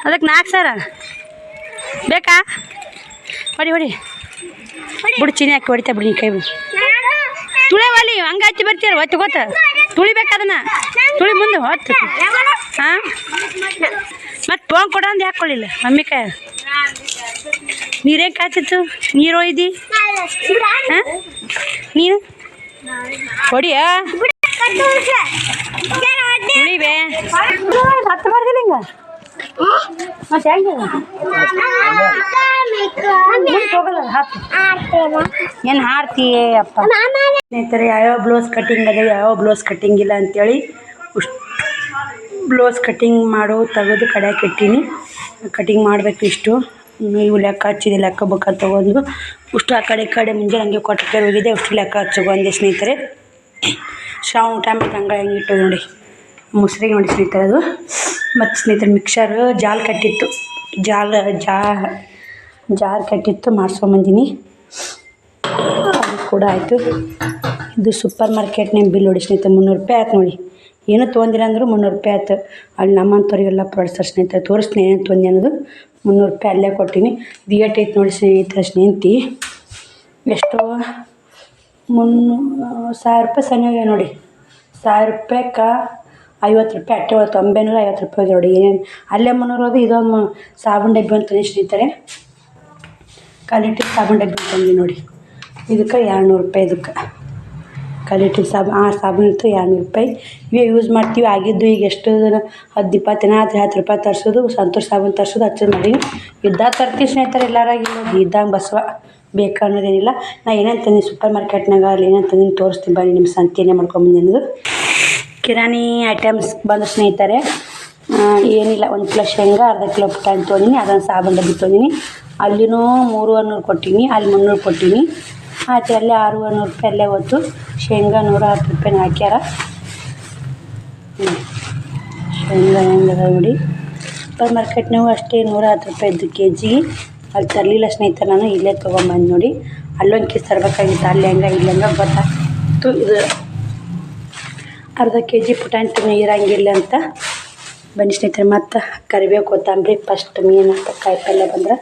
ಅದಕ್ಕೆ 4,000 ಬೇಕಾ? ಹೊಡಿ ಬಿಡು ಚೀನಿ ಹಾಕಿ ಹೊಡಿತಾ ಬಿಡಿ ಕೈ ಬಿಡು. ತುಳಿವಲ್ಲಿ ಹಂಗೆ ಹಚ್ಚಿ ಬರ್ತೀರ ಹೊತ್ತು ಗೊತ್ತ ತುಳಿಬೇಕು ಅದನ್ನು ತುಳಿ ಮುಂದೆ ಹೊತ್ತು. ಹಾಂ ಮತ್ತು ಫೋನ್ ಕೊಡೋದು ಹಾಕ್ಕೊಳ್ಳಿಲ್ಲ ಮಮ್ಮಿ ಕೈ. ನೀರೇನು ಕಾಯ್ತಿತ್ತು? ನೀರು ಒಯ್ದು ಹಾಂ ನೀನು ಹೊಡಿಯಾ ತುಳಿಬೇ ಹತ್ತು ಬರ್ದಿಲ್ಲ ಹಿಂಗೆ ಮತ್ತೆ ಹೆಂಗೆ ಹೋಗಲ್ಲ ಹಾಕ್ತಿ ಏನು ಹಾಡ್ತೀಯೇ ಅಪ್ಪ. ಸ್ನೇಹಿತರೆ ಯಾವ್ಯಾವ ಬ್ಲೌಸ್ ಕಟ್ಟಿಂಗ್ ಅದ ಯಾವ್ಯಾವ ಬ್ಲೌಸ್ ಕಟ್ಟಿಂಗ್ ಇಲ್ಲ ಅಂಥೇಳಿ ಅಷ್ಟು ಬ್ಲೌಸ್ ಕಟ್ಟಿಂಗ್ ಮಾಡೋ ತೆಗೆದು ಕಡೆಯಾಗಿ ಇಟ್ಟೀನಿ. ಕಟ್ಟಿಂಗ್ ಮಾಡಬೇಕು ಇಷ್ಟು. ಇವು ಲೆಕ್ಕ ಹಚ್ಚಿದೆ, ಲೆಕ್ಕ ಬುಕ್ಕ ತೊಗೊಂಡು ಅಷ್ಟು ಆ ಕಡೆ ಮುಂಜಾನೆ ಹಂಗೆ ಕೊಟ್ಟಕ್ಕೆ ಹೋಗಿದೆ. ಅಷ್ಟು ಲೆಕ್ಕ ಹಚ್ಚಿಕೊಂಡೆ ಸ್ನೇಹಿತರೆ. ಶ್ರಾವಣ ಟೈಮಿಗೆ ಹಂಗೆ ಹೆಂಗೆ ಇಟ್ಟು ನೋಡಿ ಮುಸ್ರಿಗೆ ನೋಡಿ ಸ್ನೇಹಿತರೆ ಅದು. ಮತ್ತು ಸ್ನೇಹಿತರೆ ಮಿಕ್ಸರ್ ಜಾಲ್ ಕಟ್ಟಿತ್ತು, ಜಾರ್ ಕಟ್ಟಿತ್ತು ಮಾಡಿಸ್ಕೊಂಬಂದಿನಿ. ಅದು ಕೂಡ ಆಯಿತು. ಇದು ಸೂಪರ್ ಮಾರ್ಕೆಟ್ನಾಗ ಬಿಲ್ ನೋಡಿ ಸ್ನೇಹಿತರೆ 300 ರೂಪಾಯಿ ಆಯ್ತು ನೋಡಿ. ಏನೂ ತೊಗೊಂಡಿಲ್ಲ ಅಂದರೂ 300 ರೂಪಾಯಿ ಆಯ್ತು. ಅಲ್ಲಿ ನಮ್ಮಂಥವ್ರಿಗೆಲ್ಲ ಪ್ರಾಡಕ್ಟ್ಸ್ ಸ್ನೇಹಿತರೆ ತೋರಿಸ್ತೀನಿ ಏನೇನು ತೊಗೊಂಡೆ ಅನ್ನೋದು. 300 ರೂಪಾಯಿ ಅಲ್ಲೇ ಕೊಟ್ಟಿನಿ. ಇದು ಏಟ್ ಐತೆ ನೋಡಿ ಸ್ನೇಹಿತರೆ. ಸ್ನೇಹಿತಿ ಎಷ್ಟೋ 1,000 ರೂಪಾಯಿ ಸನಿಯಾಗ ನೋಡಿ. 1,000 ರೂಪಾಯಿಗೆ 50 ರೂಪಾಯಿ ಅಟ್ಟೆ ಹೋಯ್ತು. 950 ರೂಪಾಯಿ ನೋಡಿ. ಏನೇನು ಅಲ್ಲೇ 300 ಹೋದು. ಇದೊಂದು ಸಾಬೂನು ಡಬ್ಬಿ ಅಂತಂದು ಸ್ನೇಹಿತರೆ, ಕ್ವಾಲಿಟಿ ಸಾಬೂನು ಡಬ್ಬಿ ಅಂತಂದು ನೋಡಿ. ಇದಕ್ಕೆ 200 ರೂಪಾಯಿ. ಇದಕ್ಕೆ ಕ್ವಾಲಿಟಿ ಸಾಬೂನು ಇತ್ತು 200 ರೂಪಾಯಿ. ಇವೇ ಯೂಸ್ ಮಾಡ್ತೀವಿ. ಆಗಿದ್ದು ಈಗ ಎಷ್ಟು 10-20 ದಿನ 10 ರೂಪಾಯಿ ತರಿಸೋದು ಸಂತೂರ್ ಸಾಬೂನು ತರಿಸೋದು ಹಚ್ಚೋದು ಮಾಡಿ ಇದ್ದಾಗ ತರ್ತೀವಿ ಸ್ನೇಹಿತರೆ. ಎಲ್ಲರಾಗಿಲ್ಲ ಇದ್ದಂಗೆ ಬಸವ ಬೇಕು ಅನ್ನೋದೇನಿಲ್ಲ. ನಾ ಏನೇನು ತಂದೀನಿ ಸೂಪರ್ ಮಾರ್ಕೆಟ್ನಾಗ ಅಲ್ಲಿ ಏನೇನು ತಂದೀನಿ ತೋರಿಸ್ತೀನಿ ಬನ್ನಿ. ನಿಮ್ಮ ಸಂತೆಯೇ ಮಾಡ್ಕೊಂಬಂದು ಅನ್ನೋದು ಕಿರಾಣಿ ಐಟಮ್ಸ್ ಬಂದು ಸ್ನೇಹಿತರೆ ಏನಿಲ್ಲ. 1 ಕಿಲೋ ಶೇಂಗಾ, ಅರ್ಧ ಕಿಲೋ ಪುಟಾಣಿ ತೊಗೊಂಡಿನಿ. ಅದನ್ನು ಸಾಬೂನು ಡಬ್ಬಿ ತೊಗೊಂಡಿನಿ. ಅಲ್ಲಿನೂ 300 ಕೊಟ್ಟೀನಿ, ಅಲ್ಲಿ 300 ಕೊಟ್ಟೀನಿ. ಆಯ್ತು ಅಲ್ಲೇ 600 ರೂಪಾಯಿ ಅಲ್ಲೇ ಹೋಯ್ತು. ಶೇಂಗಾ 110 ರೂಪಾಯಿನ ಹಾಕ್ಯಾರ. ಶೇಂಗಾ ಹೆಂಗದ ನೋಡಿ. ಸೂಪರ್ ಮಾರ್ಕೆಟ್ನಾಗೂ ಅಷ್ಟೇ 110 ರೂಪಾಯಿ ಇದ್ದು ಕೆಜಿಗೆ. ಅಲ್ಲಿ ತರಲಿಲ್ಲ ಸ್ನೇಹಿತರೆ, ನಾನು ಇಲ್ಲೇ ತೊಗೊಂಬಂದು ನೋಡಿ. ಅಲ್ಲೊಂದು ಕೇಸ್ ತರಬೇಕಾಗಿತ್ತು, ಅಲ್ಲಿ ಹೆಂಗೆ ಇಲ್ಲಿ ಹೆಂಗೆ ಗೊತ್ತಾಗ್ತು. ಇದು ಅರ್ಧ ಕೆಜಿ ಪುಟಾಣಿ ಇರಂಗಿಲ್ಲ ಅಂತ ಬನ್ನಿ ಸ್ನೇಹಿತರೆ. ಮತ್ತು ಕರಿಬೇವು ಕೊತ್ತಂಬರಿ ಫಸ್ಟ್ ಮೀನು ಕಾಯಿ ಪಲ್ಯ ಬಂದ್ರೆ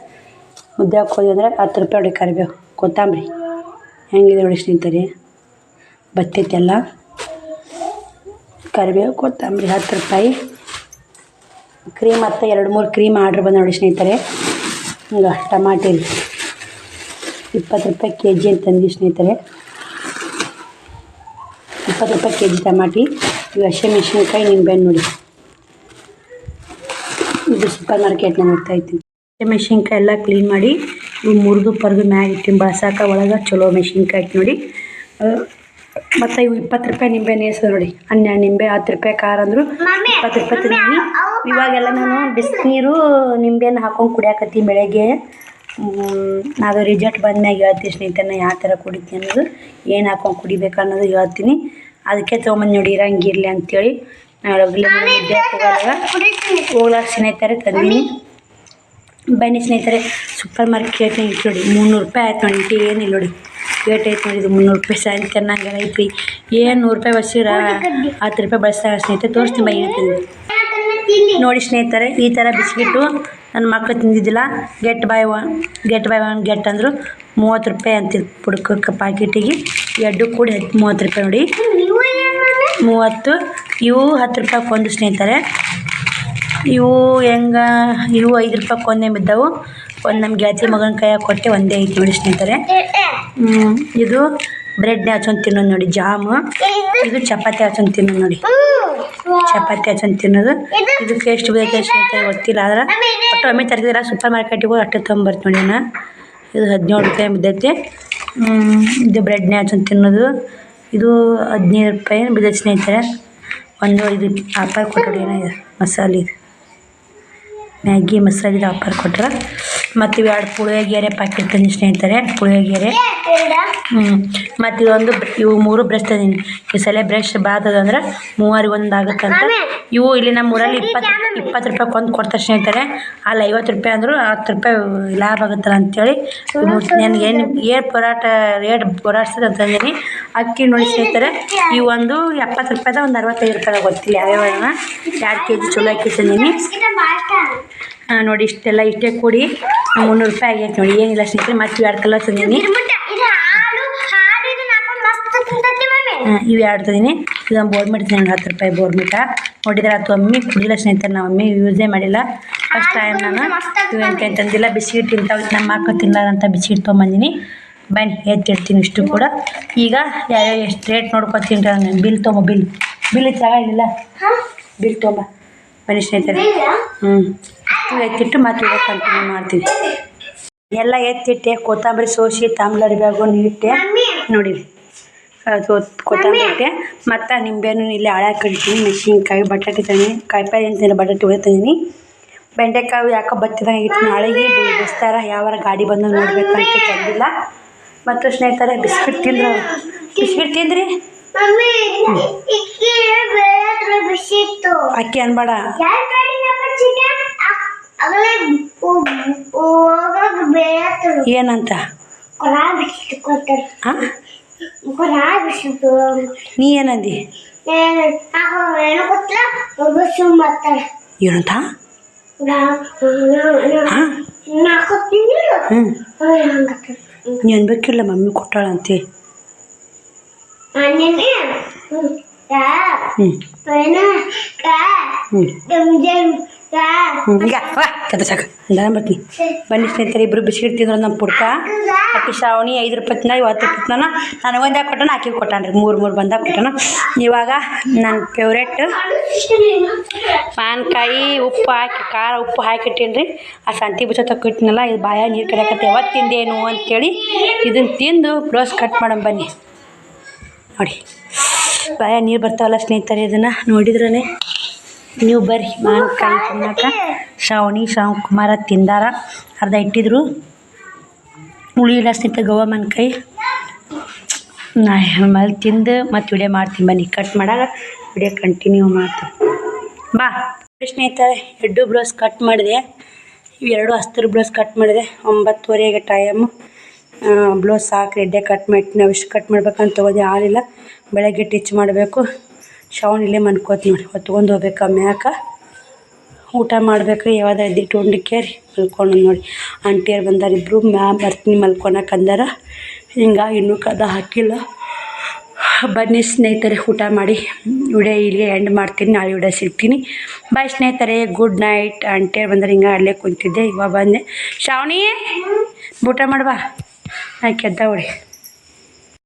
ಮುದ್ದೆ ಹಾಕೋದು ಅಂದರೆ 10 ರೂಪಾಯಿ ನೋಡಿ. ಕರಿಬೇವು ಕೊತ್ತಂಬರಿ ಹೆಂಗಿದೆ ನೋಡಿ ಸ್ನೇಹಿತರೆ, ಬತ್ತೈತೆಲ್ಲ. ಕರಿಬೇವು ಕೊತ್ತಂಬರಿ 10 ರೂಪಾಯಿ. ಕ್ರೀಮ್ ಮತ್ತು 2-3 ಕ್ರೀಮ್ ಆರ್ಡ್ರ್ ಬಂದು ನೋಡಿ ಸ್ನೇಹಿತರೆ. ಹಿಂಗೆ ಟಮಾಟಿ 20 ರೂಪಾಯಿ ಕೆಜಿ ಅಂತಂದು ಸ್ನೇಹಿತರೆ. 20 ರೂಪಾಯಿ ಕೆಜಿ ಟಮಾಟಿ. ಇವು ಹಸಿಮೆಣ್ಸಿನ್ಕಾಯಿ, ನಿಂಬೆಹಣ್ಣು ನೋಡಿ. ಇದು ಸೂಪರ್ ಮಾರ್ಕೆಟ್ನಾಗ ಹೋಗ್ತಾಯಿತ್ತು. ಮೆಣಸಿನ್ಕಾಯಿ ಎಲ್ಲ ಕ್ಲೀನ್ ಮಾಡಿ ಇವು ಮುರಿದು ಪರ್ದು ಮ್ಯಾಗ ಇಟ್ಟು ಬಳಸಾಕ ಒಳಗೆ ಚಲೋ ಮೆಣಸಿನ್ಕಾಯಿ ಇಟ್ಟು ನೋಡಿ. ಮತ್ತು ಇವು 20 ರೂಪಾಯಿ ನಿಂಬೆಹಣ್ಣು ಎಸದು ನೋಡಿ. 12 ನಿಂಬೆ 10 ರೂಪಾಯಿ ಖಾರ ಅಂದರು 20 ರೂಪಾಯಿ ತಿಂದಿನಿ. ಇವಾಗೆಲ್ಲ ನಾನು ಬಿಸಿನೀರು ನಿಂಬೆಹಣ್ಣು ಹಾಕೊಂಡು ಕುಡಿಯಾಕತ್ತೀನಿ ಬೆಳಗ್ಗೆ. ಅದು ರಿಸಲ್ಟ್ ಬಂದ್ಮ್ಯಾಗ ಹೇಳ್ತೀನಿ ಸ್ನೇಹಿತರೆ ಯಾವ ಥರ ಕುಡಿತೀನಿ ಅನ್ನೋದು, ಏನು ಹಾಕೊಂಡು ಕುಡಿಬೇಕು ಅನ್ನೋದು ಹೇಳ್ತೀನಿ. ಅದಕ್ಕೆ ತೊಗೊಂಬಂದು ನೋಡಿ ಇರಂಗಿರಲಿ ಅಂಥೇಳಿ. ನಾಳೆ ಮುದ್ದೆ ಹೋಗ್ಲಾಕ ಸ್ನೇಹಿತರೆ ತಂದೀನಿ. ಬನ್ನಿ ಸ್ನೇಹಿತರೆ ಸೂಪರ್ ಮಾರ್ಕೆಟ್ನಾಗ ಇಟ್ಟು ನೋಡಿ 300 ರೂಪಾಯಿ ಆಯ್ತು ನೋಡಿ. ಏನಿಲ್ಲ ನೋಡಿ ಏಟ್ ಐತೆ ನೋಡಿ. ಇದು 300 ರೂಪಾಯಿ ಸಾಯಂಕಾಲ ಅನ್ನಂಗೆ ಐತ್ರಿ. ಏನು 100 ರೂಪಾಯಿ ಬಸ್ಸಿರ 10 ರೂಪಾಯಿ ಬಳಸ್ತಾರೆ ಸ್ನೇಹಿತರೆ. ತೋರಿಸ್ತೀನಿ ಬೈ ಏನಂತೀನಿ ನೋಡಿ ಸ್ನೇಹಿತರೆ. ಈ ಥರ ಬಿಸ್ಕಿಟು ನನ್ನ ಮಕ್ಕಳು ತಿಂದಿದ್ದಿಲ್ಲ. ಗೆಟ್ ಬೈ ಒನ್ ಗೆಟ್ ಅಂದರು 30 ರೂಪಾಯಿ ಅಂತಿದ್ದು ಪುಡ್ಕಕ್ಕೆ ಪ್ಯಾಕೆಟಿಗೆ. ಎರಡು ಕೂಡಿ 30 ರೂಪಾಯಿ ನೋಡಿ. 30 ಇವು 10 ರೂಪಾಯಿ ಒಂದು ಸ್ನೇಹಿತರೆ. ಇವು ಹೆಂಗೆ ಇವು 5 ರೂಪಾಯಿ ಒಂದೇ ಬಿದ್ದವು. ಒಂದು ನಮ್ಮ ಗೆಳತಿ ಮಗನ ಕೈಯಾಗ ಕೊಟ್ಟೆ ಒಂದೇ ಐತಿ ನೋಡಿ ಸ್ನೇಹಿತರೆ. ಇದು ಬ್ರೆಡ್ನ ಹಚ್ಕೊಂಡು ತಿನ್ನೋದು ನೋಡಿ. ಜಾಮು ಇದು ಚಪಾತಿ ಹಚ್ಕೊಂಡು ತಿನ್ನೋದು ನೋಡಿ. ಚಪಾತಿ ಹಚ್ಕೊಂಡು ತಿನ್ನೋದು. ಇದಕ್ಕೆ ಎಷ್ಟು ಬೇಕು ಸ್ನೇಹಿತರೆ ಗೊತ್ತಿಲ್ಲ. ಆದ್ರೆ ಒಟ್ಟು ಒಮ್ಮೆ ತರ್ತಿದ್ರೆ ಸೂಪರ್ ಮಾರ್ಕೆಟಿಗೆ ಹೋಗಿ ಅಷ್ಟು ತೊಗೊಂಬರ್ತೀನಿ ನೋಡಿ. ಇದು 17 ರೂಪಾಯಿ ಬಿದ್ದೈತೆ. ಇದು ಬ್ರೆಡ್ ನ್ಯಾಚ್ ಅಂತ ತಿನ್ನೋದು, ಇದು 15 ರೂಪಾಯಿ ಬಿದ್ದೈತೆ ಸ್ನೇಹಿತರೆ. ಒಂದು ಇದು ಆಫರ್ ಕೊಟ್ಟರು, ಏನಿದೆ ಮಸಾಲೆ, ಇದು ಮ್ಯಾಗಿ ಮಸಾಲೆದು ಆಫರ್ ಕೊಟ್ಟರೆ. ಮತ್ತು ಇವು 2 ಪುಳಿಯೋಗರೆ ಪ್ಯಾಕೆಟ್ ತಂದು ಸ್ನೇಹಿತರೆ, ಪುಳಿಯೋಗರೆ. ಮತ್ತು ಇದೊಂದು ಇವು 3 ಬ್ರಷ್ ತಂದೀನಿ. ಈ ಸಲ ಬ್ರಷ್ ಬಾತದಂದ್ರೆ 3 ಒಂದು ಆಗುತ್ತಂತ. ಇವು ಇಲ್ಲಿ ನಮ್ಮ ಊರಲ್ಲಿ 20 ರೂಪಾಯಿ ಒಂದು ಕೊಡ್ತಾರೆ ಸ್ನೇಹಿತರೆ. ಅಲ್ಲಿ 50 ರೂಪಾಯಿ ಅಂದರು 10 ರೂಪಾಯಿ ಲಾಭ ಆಗುತ್ತಲ್ಲ ಅಂಥೇಳಿ ನನಗೆ ಏನು ಪೊರಾಟ ರೇಟ್ ಪೊರಾಡ್ಸೋದು ಅಂತಂದೀನಿ. ಅಕ್ಕಿ ನೋಡಿ ಸ್ನೇಹಿತರೆ, ಇವು ಒಂದು 70 ರೂಪಾಯಿದ ಒಂದು 65 ರೂಪಾಯಿದಾಗ ಗೊತ್ತಿಲ್ಲ ಯಾವ್ಯಾವ 2 kg ಚಲೋ ಅಕ್ಕಿ ತಂದೀನಿ. ನೋಡಿ ಇಷ್ಟೆಲ್ಲ ಇಷ್ಟೇ ಕೂಡಿ 300 ರೂಪಾಯಿ ಆಗೈತೆ ನೋಡಿ. ಏನಿಲ್ಲ ಸ್ನೇಹಿತರೆ, ಮತ್ತು 2 ಕಲರ್ ತಂದೀನಿ. ಇವು 2 ತಂದೀನಿ. ಇದೊಂದು ಬೋರ್ಮಿಟ್ ತಂದೀನಿ 10 ರೂಪಾಯಿ ಬೋರ್ಮಿಟ. ನೋಡಿದ್ರೆ ಅದು ಒಮ್ಮೆ ಕುಡಿಲ್ಲ ಸ್ನೇಹಿತರೆ, ನಾವು ಒಮ್ಮೆ ಯೂಸೇ ಮಾಡಿಲ್ಲ, ಫಸ್ಟ್ ಟೈಮ್ ನಾನು. ಇವಂತ ತಂದಿಲ್ಲ. ಬಿಸ್ಕಿಟ್ ಇಂಥವು ನಮ್ಮ ಮಕ್ಕಳು ತಿನ್ನಲಾರಂಥ ಬಿಸ್ಕಿಟ್ ತೊಗೊಂಬಂದಿನಿ. ಬನ್ನಿ ಎತ್ತಿಡ್ತೀನಿ ಇಷ್ಟು ಕೂಡ. ಈಗ ಯಾವ್ಯಾವ ಎಷ್ಟು ರೇಟ್ ನೋಡ್ಕೊತೀನಿ ನಾನು. ಬಿಲ್ ತಗೊಳ್ಳಿಲ್ಲ, ಬಿಲ್ ತೊಗೊಂಬ ಬನ್ನಿ ಸ್ನೇಹಿತರೆ. ಇಷ್ಟು ಎತ್ತಿಟ್ಟು ಮತ್ತೆ ಇವಾಗ ಕಂಟಿನ್ಯೂ ಮಾಡ್ತೀವಿ. ಎಲ್ಲ ಎತ್ತಿಟ್ಟೆ, ಕೊತ್ತಂಬರಿ ಸೋಸಿ ತಾಮ್ಲರಿ ಬ್ಯಾಗು ನೀಟ್ಟೆ ನೋಡಿರಿ. ಅದು ಕೊತ್ತಂಬರಿ ಇಟ್ಟೆ, ಮತ್ತು ನಿಂಬೆಹಣ್ಣು ಇಲ್ಲಿ ಹಾಳಾಗಿ ಕಡಿತೀನಿ. ಮೆಣಸಿನ್ಕಾಯಿ, ಬಟಾಟೆ ತಂದೀನಿ. ಕಾಯಿಪಲ್ಲೆ ಅಂತೀನಿ, ಬಟಾಟೆ ಒಳ್ಳೆ ತಂದೀನಿ. ಬೆಂಡೆಕಾಯಿ ಯಾಕೋ ಬತ್ತಿದಂಗಿತ್ತು, ನಾಳೆಗೆ ಬಿಸ್ತಾರ ಯಾವಾರ ಗಾಡಿ ಬಂದಾಗ ನೋಡ್ಬೇಕಂತ ತಂದಿಲ್ಲ. ಮತ್ತು ಸ್ನೇಹಿತರೆ ಬಿಸ್ಕಿಟ್ ತಿಂದ್ರೆ ತಿಂದ್ರಿ ಅಕ್ಕಿ ಅನ್ಬೇಡ. ಏನಂತ ನೀ ಏನಂದಿ? ಏನಂತ? ನೀ ಅನ್ಬೇಕಿಲ್ಲ ಮಮ್ಮಿ ಕೊಟ್ಟಾಳಂತೆ. ಸಾಕು ಬರ್ತೀನಿ. ಬನ್ನಿ ಸ್ನೇಹಿತರೆ, ಇಬ್ಬರು ಬಿಸ್ಕಿಟ್ ತಿಂದ್ರು. ನಮ್ಮ ಪುಟ್ಟ ಅಕ್ಕಿ ಶ್ರಾವಣಿ 5 ರೂಪಾಯಿ ತಿನ್ನ, 50 ರೂಪಾಯಿ ತಿನ್ನ. ನನಗೆ ಒಂದಾಗ ಕೊಟ್ಟಾನ, ಆಕಿ ಕೊಟ್ಟಾನ್ರಿ 3 ಬಂದಾಗ ಕೊಟ್ಟಾನ. ಇವಾಗ ನನ್ನ ಫೇವ್ರೇಟ್ ಪಾನ್ಕಾಯಿ ಉಪ್ಪು ಹಾಕಿ ಖಾರ ಉಪ್ಪು ಹಾಕಿಟ್ಟೀನಿ ರೀ. ಆ ಸಂತಿ ಬುಚ್ಚ ತಕ್ಕಿಟ್ಟಿನಲ್ಲ, ಇದು ಬಾಯ ನೀರು ಕಡಿಯಕತ್ತೆ. ಯಾವತ್ತು ತಿಂದೇನು ಅಂತೇಳಿ ಇದನ್ನು ತಿಂದು ಬ್ಲೌಸ್ ಕಟ್ ಮಾಡೋಣ ಬನ್ನಿ. ನೋಡಿ ಬಾಯ ನೀರು ಬರ್ತಾವಲ್ಲ ಸ್ನೇಹಿತರೆ, ಇದನ್ನು ನೋಡಿದ್ರೇ ನೀವು ಬರ್ರಿ. ಮಾವಿನಕಾಯಿ ತಿನ್ನಕ ಶ್ರಾವಣಿ ಕುಮಾರ ತಿಂದಾರ, ಅರ್ಧ ಇಟ್ಟಿದ್ರು. ಉಳಿಯಿಲ್ಲ ಸ್ನೇಹಿತರೆ ಗೋವಾ ಮಾವಿನಕಾಯಿ. ಆಮೇಲೆ ತಿಂದು ಮತ್ತು ವಿಡಿಯೋ ಮಾಡ್ತೀನಿ ಬನ್ನಿ. ಕಟ್ ಮಾಡಾಗ ವಿಡಿಯೋ ಕಂಟಿನ್ಯೂ ಮಾಡ್ತೀನಿ ಬಾ ಸ್ನೇಹಿತರೆ. 2 ಬ್ಲೌಸ್ ಕಟ್ ಮಾಡಿದೆ. ಇವೆರಡು ಅಸ್ತರ ಬ್ಲೌಸ್ ಕಟ್ ಮಾಡಿದೆ. 9:30 ಟೈಮು. ಬ್ಲೌಸ್ ಹಾಕಿ ರೆಡ್ಡೆ ಕಟ್ ಮಾಡಿ ನಾವು ಇಷ್ಟು ಕಟ್ ಮಾಡ್ಬೇಕಂತ ತೊಗೋದೆ, ಹಾಲಿಲ್ಲ. ಬೆಳಗ್ಗೆ ಟಿಚ್ ಮಾಡಬೇಕು. ಶ್ರಾವಣ ಇಲ್ಲೇ ಮನ್ಕೋತೀನಿ ನೋಡಿ, ಹೊತ್ಕೊಂಡು ಹೋಗ್ಬೇಕು. ಮ್ಯಾಕ ಊಟ ಮಾಡಬೇಕು. ಯಾವ್ದು ಎದ್ದಿಟ್ಟು ಉಂಡಿಕೇರಿ ಮಲ್ಕೊಂಡು ನೋಡಿ. ಆಂಟಿಯರು ಬಂದಾರ, ಇಬ್ಬರು ಬರ್ತೀನಿ ಮಲ್ಕೊಳಕ್ಕೆ ಅಂದಾರ. ಹಿಂಗಾಗಿ ಇನ್ನೂ ಕದ ಹಾಕಿಲ್ಲ. ಬನ್ನಿ ಸ್ನೇಹಿತರೆ, ಊಟ ಮಾಡಿ ವಿಡಿಯೋ ಇಲ್ಲಿಗೆ ಎಂಡ್ ಮಾಡ್ತೀನಿ. ನಾಳೆ ವಿಡಿಯೋ ಸಿಗ್ತೀನಿ. ಬಾಯ್ ಸ್ನೇಹಿತರೆ, ಗುಡ್ ನೈಟ್. ಆಂಟಿಯರು ಬಂದರೆ ಹಿಂಗೆ ಅಲ್ಲೇ ಕುಂತಿದ್ದೆ, ಇವಾಗ ಬಂದೆ. ಶ್ರಾವಣಿ ಊಟ ಮಾಡುವ, ಆಕೆ ಎದ್ದ ಹೊಡಿ.